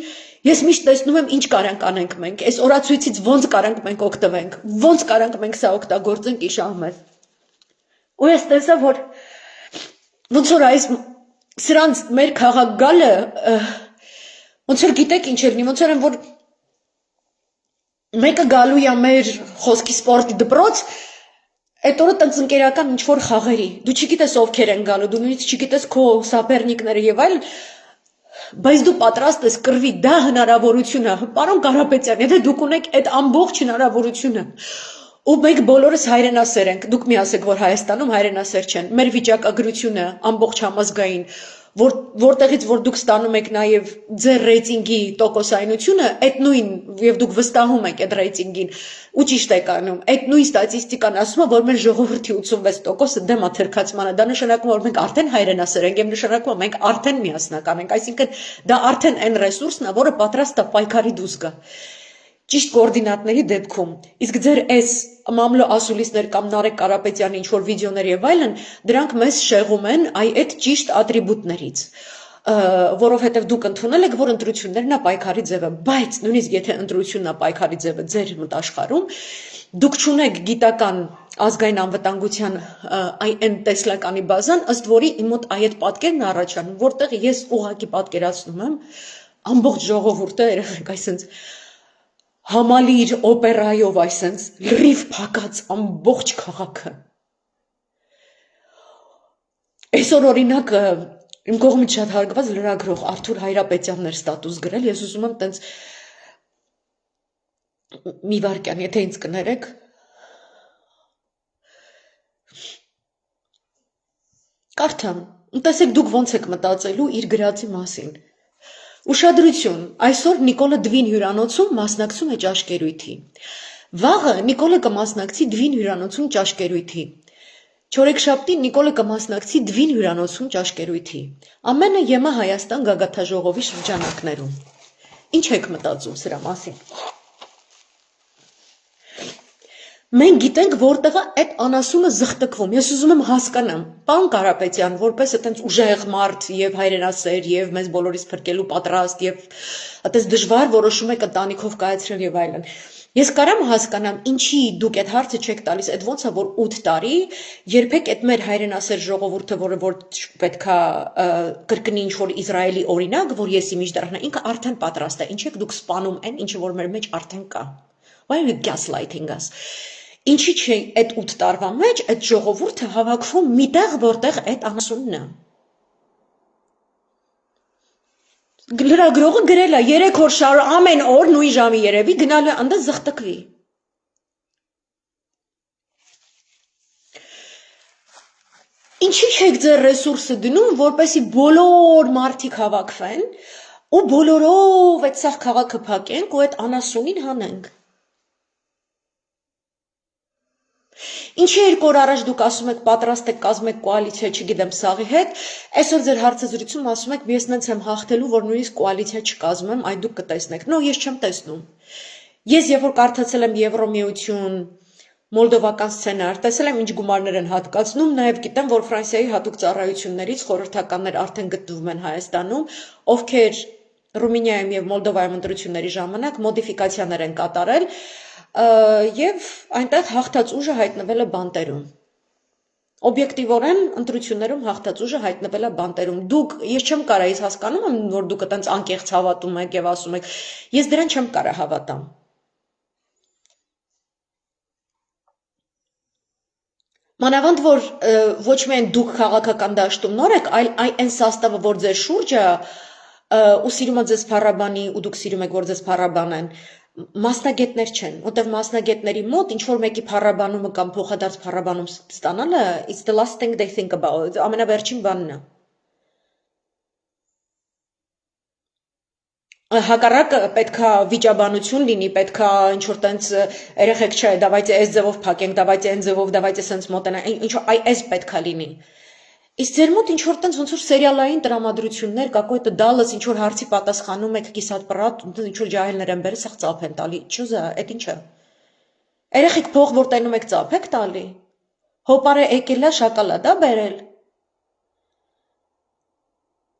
ես միշտ տեսնում եմ ինչ կարանք անենք մենք, այս օրացույցից ոնց կարանք մենք օգտվենք, ոնց կարանք մենք սա օգտագործենք իշահմել։ Ու ես տեսա, որ ոնց որ այս սրանց մեր քաղաք գալը ոնց որ գիտեք ինչ էր լինի, ոնց որ որ մեկը գալու է մեր խոսքի սպորտի դպրոց, այդ օրը տենց ընկերական ինչ-որ խաղերի, դու չգիտես ովքեր են գալու, դու նույնիսկ չգիտես քո սապերնիկները եւ այլն, բայց դու պատրաստ ես կռվի, դա հնարավորություն է, պարոն Կարապետյան, եթե դուք ունեք այդ ամբողջ հնարավորությունը, ու մենք բոլորս հայրենասեր ենք, դուք մի ասեք, որ Հայաստանում հայրենասեր չեն, մեր վիճակագրությունը ամբողջ համազգային, որտեղից որ դուք ստանում եք նաև ձեր ռեյտինգի տոկոսայնությունը, այդ նույն եւ դուք վստահում եք այդ ռեյտինգին ու ճիշտ եք անում, այդ նույն ստատիստիկան ասում է, որ մեր ժողովրդի 86%-ը դեմ է թերքացմանը, դա նշանակում է, որ մենք արդեն հայրենասեր ենք եւ նշանակում է, մենք արդեն միասնական ենք, այսինքն դա արդեն այն ռեսուրսն է, որը պատրաստ է պայքարի դուրս գա։ Ճիշտ կոորդինատների դեպքում, իսկ ձեր այս մամլո ասուլիսներ կամ Նարեկ Կարապետյանի ինչ-որ վիդեոներ եւ այլն, դրանք մեզ շեղում են այդ ճիշտ ատրիբուտներից, որովհետեւ դուք ընդունել եք, որ ընտրություններն է պայքարի ձևը, բայց նույնիսկ եթե ընտրությունն է պայքարի ձևը ձեր մտաշխարհում, դուք չունեք գիտական ազգային անվտանգության այն տեսլականի բազան, ըստ որի իմ մոտ այդ պատկերն է առաջանում, որտեղ ես ուղղակի պատկերացնում եմ ամբողջ ժողովուրդը, երեք այսպես համալիր օպերայով այսպես լրիվ փակած ամբողջ քաղաքը։ Այսօր օրինակ իմ կողմից շատ հարգված լրագրող Արթուր Հայրապետյանն էր ստատուս գրել, ես ուզում եմ տենց մի վարքյան, եթե ինձ կներեք, կարդամ, տեսեք դուք ոնց եք մտածելու իր գրածի մասին։ Ուշադրություն, այսօր Նիկոլը Դվին հյուրանոցում մասնակցում է ճաշկերույթի։ Վաղը Նիկոլը կմասնակցի Դվին հյուրանոցում ճաշկերույթի։ Չորեքշաբթի Նիկոլը կմասնակցի Դվին հյուրանոցում ճաշկերույթի։ Ամենը ԵՄ Հայաստան գագաթաժողովի շրջանակներում։ Ինչ եք մտածում սրա մասին։ Մենք գիտենք, որտեղ է այդ անասունը զղթկվում։ Ես ուզում եմ հասկանամ, պարոն Կարապետյան, որպես այդպես ուժեղ մարդ եւ հայրենասեր եւ մեզ բոլորիս փրկելու պատրաստ եւ այդպես դժվար որոշում եք ընտանիքով կայացրել եւ այլն։ Ես կարամ հասկանամ, ինչի դուք այդ հարցը չեք տալիս, այդ ոնց է որ 8 տարի երբեք այդ մեր հայրենասեր ժողովուրդը, որը պետքա կրկնի ինչ որ Իսրայելի օրինակ, որ եսի միջդեռն է, ինքը արդեն պատրաստ է։ Ինչ եք դուք սպանում այն, ինչը որ մեր մեջ արդեն կա։ Why are you gaslighting us? Ինչի՞ չէ այդ 8 տարվա մեջ այդ ժողովուրդը հավաքվում միտեղ, որտեղ այդ անասունն է։ Լրագրողը գրել է 3 օր շարունակ ամեն օր նույն ժամի երևի գնալու է անդա զղթկվի։ Ինչի՞ չեք ձեր ռեսուրսը դնում, որպեսզի բոլոր մարդիկ հավաքվեն ու բոլորով այդ սաղ քաղաքը փակենք ու այդ անասունին հանենք։ Ինչի երկու օր առաջ դուք ասում եք պատրաստ եք կազմեք կոալիցիա, չգիտեմ սաղի հետ, այսօր ձեր հարցազրույցում ասում եք ես նենց եմ հաղթելու, որ նույնիսկ կոալիցիա չկազմեմ, այ դուք կտեսնեք։ No, ես չեմ տեսնում։ Ես երբ որ կարդացել եմ Եվրոմիություն, մոլդովական սցենար, տեսել եմ ինչ գումարներ են հատկացնում, նաև գիտեմ, որ Ֆրանսիայի հատուկ ծառայություններից խորհրդականներ արդեն գտնվում են Հայաստանում, ովքեր Ռումինիայում եւ Մոլդովայում ընտրությունների ժամանակ մոդիֆիկացիաներ են կատարել եւ այնտեղ հաղթած ուժը հայտնվել է բանտերում։ Օբյեկտիվորեն ընտրություններում հաղթած ուժը հայտնվել է բանտերում։ Դուք, ես չեմ կարա, ես հասկանում եմ, որ դուք այտենց անկեղծ հավատում եք եւ ասում եք, ես դրան չեմ կարա հավատամ։ Մանավանդ որ ոչ միայն դուք քաղաքական դաշտում նոր եք, այլ այն սաստավը, որ ձեր շուրջը ու սիրում է ձեզ փառաբանի ու դուք սիրում եք, որ ձեզ փառաբանեն, մասնագետներ չեն, որտեղ մասնագետների մոտ ինչ որ մեկի փառաբանումը կամ փոխադարձ փառաբանում ստանալը it's the last thing they think about, ամենավերջին բանն է։ Հակառակը պետքա վիճաբանություն լինի, պետքա ինչ որ տենց երեխեք չէ, давайте այս ձևով փակենք, давайте այն ձևով, давайте սենց մոտենա, ինչ որ այս պետքա լինի։ Իսկ ձեր մոտ ինչ որ տենց ոնց որ սերիալային տրամադրություններ, какой-то Dallas ինչ որ հարցի պատասխանում եք, կիսատ պրատ, ինչ որ ջահելներ են բերել, սաղ ծափ են տալի։ Չու զա, այդ ինչ է։ Երեխեք փող որ տենում եք ծափ եք տալի։ Հոպարը եկել է շոկոլադա բերել։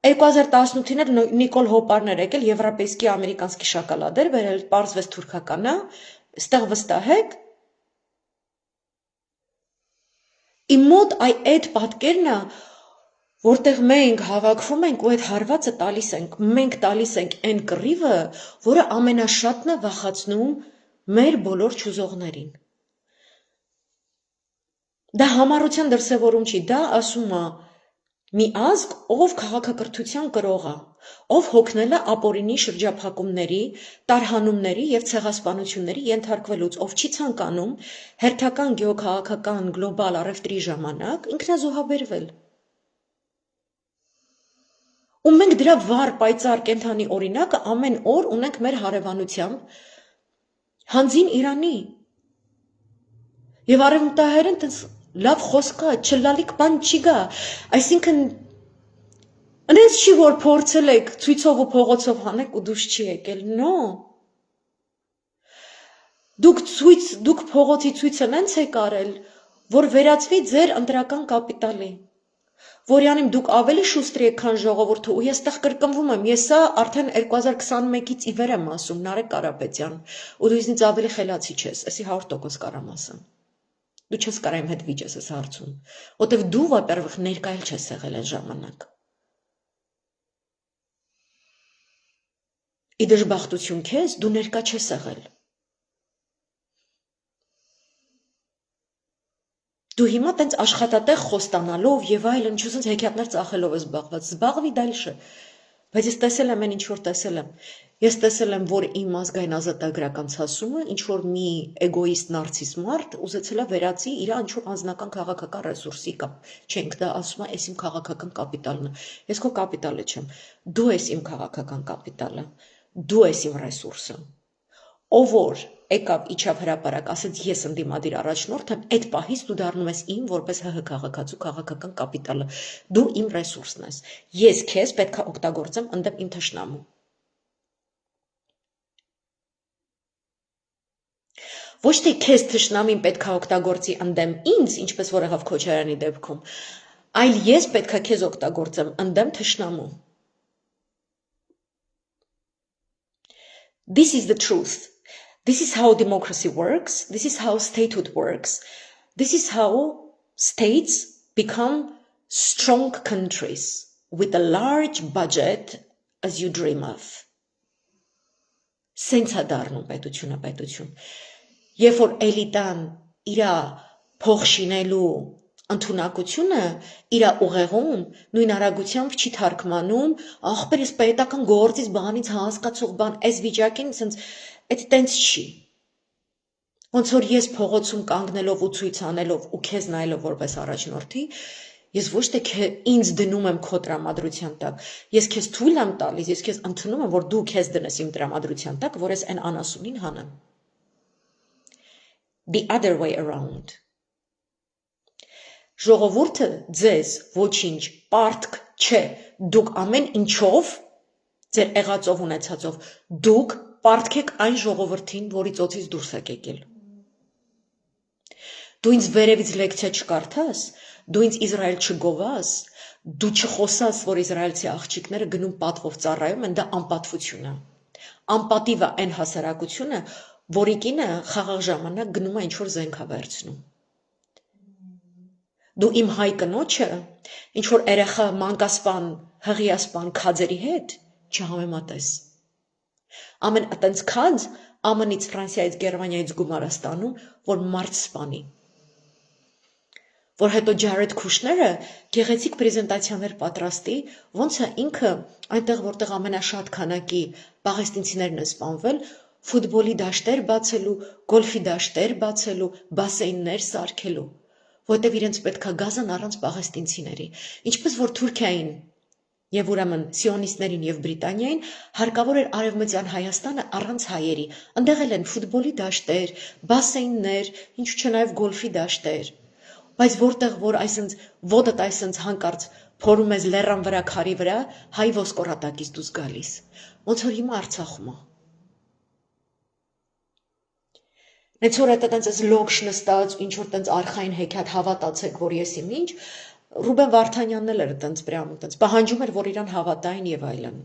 2018-ին էլ Նիկոլ Հոպարներ եկել եվրոպեյսկի ամերիկանսկի շոկոլադեր բերել, պարզվեց թուրքական է, ստեղ վստահեք։ Իմ մոտ այդ պատկերն է, որտեղ մենք հավաքվում ենք ու այդ հարվածը տալիս ենք, մենք տալիս ենք այն կռիվը, որը ամենաշատն է վախացնում մեր բոլոր չուզողներին։ Դա համառության դրսևորում չի, դա ասում է մի ազգ, ով քաղաքակրթության կրող է, ով հոգնել է ապօրինի շրջափակումների, տարհանումների և ցեղասպանությունների ենթարկվելուց, ով չի ցանկանում հերթական գեոքաղաքական գլոբալ առևտրի ժամանակ ինքնազոհաբերվել։ Ու մենք դրա վառ պայծառ կենդանի օրինակը ամեն օր ունենք մեր հարևանությամբ հանձին Իրանի։ Եվ արևմտահայերեն տենց լավ խոսք կա, չլալիք բան չի գա, այսինքն ընենց չի որ փորձել եք ցույցով ու փողոցով հանեք ու դուրս չի եկել, նո։ Դուք փողոցի ցույցը նենց եք արել, որ վերածվի ձեր ընտրական կապիտալի, որ յանիմ դուք ավելի շուստր եք, քան ժողովուրդը, ու ես տեղ կրկնվում եմ, ես սա արդեն 2021-ից ի վեր եմ ասում, Նարեկ Կարապետյան, ու դու ինձնից ավելի խելացի չես, էսի 100% կարամ ասեմ։ Դու չես կարա իմ հետ վիճես ես հարցում, որտև դու վապերվղ ներկայել չես եղել այն ժամանակ։ Ի դժբախտություն քեզ, դու ներկա չես եղել։ Դու հիմա տենց աշխատատեղ խոստանալով եւ այլն, չուսենց հեքիաթներ ծախելով ես զբաղված, զբաղվի դալշը, բայց ես տեսել եմ այն ինչ որ տեսել եմ։ Ես տեսել եմ, որ իմ ազգային ազատագրական ցասումը, ինչ որ մի էգոիստ նարցիս մարդ ուզեցել է վերածի իր ինչ որ անձնական քաղաքական ռեսուրսի կամ չենք դա ասում է, այս իմ քաղաքական կապիտալն է։ Ես քո կապիտալը չեմ։ Դու ես իմ քաղաքական կապիտալը։ Դու ես իմ ռեսուրսը։ Ով որ եկավ իջավ հրապարակ, ասեց ես ընդդիմադիր առաջնորդ եմ, այդ պահից դու դառնում ես իմ որպես ՀՀ քաղաքացու քաղաքական կապիտալը։ Դու իմ ռեսուրսն ես։ Ես քեզ պետք է օգտագործեմ ընդդեմ իմ թշնամու։ Ոչ թե քեզ թշնամին պետք է օգտագործի ընդդեմ ինձ, ինչպես որ եղավ Քոչարյանի դեպքում, այլ ես պետք է քեզ օգտագործեմ ընդդեմ թշնամու։ This is the truth. This is how democracy works. This is how statehood works. This is how states become strong countries with a large budget as you dream of. Սենց է դառնում պետությունը պետություն։ Երբ որ էլիտան իրա փող շինելու ընդունակությունը իրա ուղեղում նույն արագությամբ չի թարգմանում, ախպեր ես պետական գործից բանից հասկացող բան, այս վիճակին սենց այդ տենց չի։ Ոնց որ ես փողոցում կանգնելով ու ցույց անելով ու քեզ նայելով որպես առաջնորդի, ես ոչ թե ինձ դնում եմ քո տրամադրության տակ, ես քեզ թույլ եմ տալիս, ես քեզ ընդունում եմ, որ դու քեզ դնես իմ տրամադրության տակ, որ ես այն անասունին հանեմ։ The other way around. Ժողովուրդը ձեզ ոչինչ պարտք չէ, դուք ամեն ինչով, ձեր եղածով ունեցածով, դուք պարտք եք այն ժողովրդին, որի ծոցից դուրս եք եկել։ Դու ինձ վերևից լեկցիա չկարդաս, դու ինձ Իսրայել չգովաս, դու չխոսաս, որ իսրայելցի աղջիկները գնում պատվով ծառայում են, դա անպատվություն է։ Անպատիվ է այն հասարակությունը, որի կինը խաղաղ ժամանակ գնում է ինչ-որ զենք է վերցնում։ Դու իմ հայ կնոջը, ինչ-որ երեխա մանկասպան, հղիասպան քաձերի հետ չհամեմատես։ Ամեն այտենց քաձ ԱՄՆ-ից, Ֆրանսիայից, Գերմանիայից գումար է ստանում, որ մարդ սպանի։ Որ հետո Ջարեդ Քուշները գեղեցիկ պրեզենտացիաներ պատրաստի, ոնց է ինքը այնտեղ, որտեղ ամենաշատ քանակի պաղեստինցիներն են սպանվել, ֆուտբոլի դաշտեր բացելու, գոլֆի դաշտեր բացելու, բասեյններ սարքելու, որտեղ իրենց պետքա գազան առանց պաղեստինցիների, ինչպես որ Թուրքիային եւ ուրեմն սիոնիստներին եւ Բրիտանիային հարկավոր էր արևմտյան Հայաստանը առանց հայերի, այնտեղ էլ են ֆուտբոլի դաշտեր, բասեյններ, ինչու՞ չէ նաեւ գոլֆի դաշտեր, բայց որտեղ որ այսինքն ոտդ այսինքն հանկարծ փորում ես լեռան վրա քարի վրա, հայ ոսկորատակից դուրս գալիս, ոնց որ հիմա Արցախում է։ Նենց որ այդ տենց լոգշ նստած, ինչ որ տենց արխային հեքիաթ հավատացեք, որ ես իմ ինչ, Ռուբեն Վարդանյանն էլ էր տենց պրյամ, տենց պահանջում էր, որ իրան հավատային եւ այլն։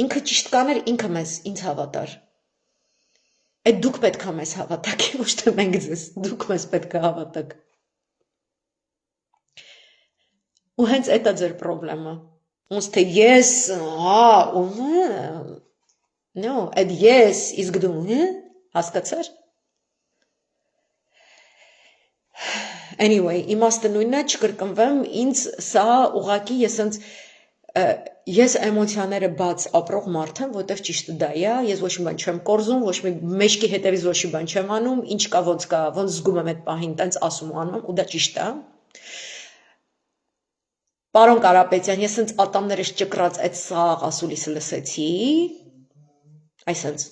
Ինքը ճիշտ կաներ, ինքը ինձ հավատար։ Այդ դուք պետք է մեզ հավատաք, ոչ թե մենք ձեզ, դուք մեզ պետք է հավատաք։ Ու հենց այդ է ձեր պրոբլեմը։ Ոնց թե ես, no, այդ ես, իսկ դու, հասկացար։ Anyway, իմաստը նույնն է, չկրկնվեմ, ինձ սա ուղղակի ես էմոցիաները բաց ապրող մարդ եմ, որտեվ ճիշտը դա է, ես ոչ մի բան չեմ կորզում, ոչ մի մեջքի հետևից ոչ մի բան չեմ անում, ինչ կա, ոնց զգում եմ այդ պահին, տենց ասում ու անում, ու դա ճիշտ է։ Պարոն Կարապետյան, ես հենց ատամներս ճկրած այդ սաղ ասուլիսը լսեցի, այսենց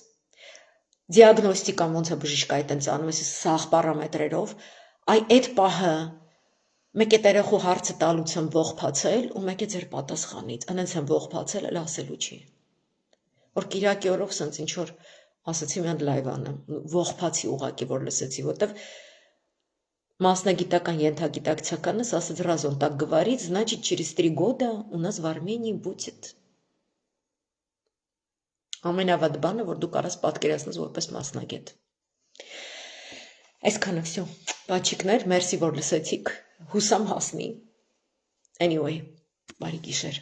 դիագնոստիկան ոնց է բժիշկայի տենց անում, ես սաղ պարամետրերով, այդ պահը մեկ է երեխու հարցը տալուց եմ ողբացել ու մեկ է ձեր պատասխանից, անենց եմ ողբացել, էլ ասելու չի։ Որ Կիրակի օրով սենց ինչ որ ասացի մի հատ լայվ անեմ, ողբացի ուղակի, որ լսեցի, որտեվ մասնագիտական ենթագիտակցականս ասաց Разон так говорит, значит через 3 года у нас в Армении будет։ Ամենավատ բանը, որ դու կարաս պատկերացնես որպես մասնագետ։ Այսքանը всё։ Բաչիկներ, մերսի որ լսեցիք, հուսամ հասնի։ Anyway, բարի գիշեր։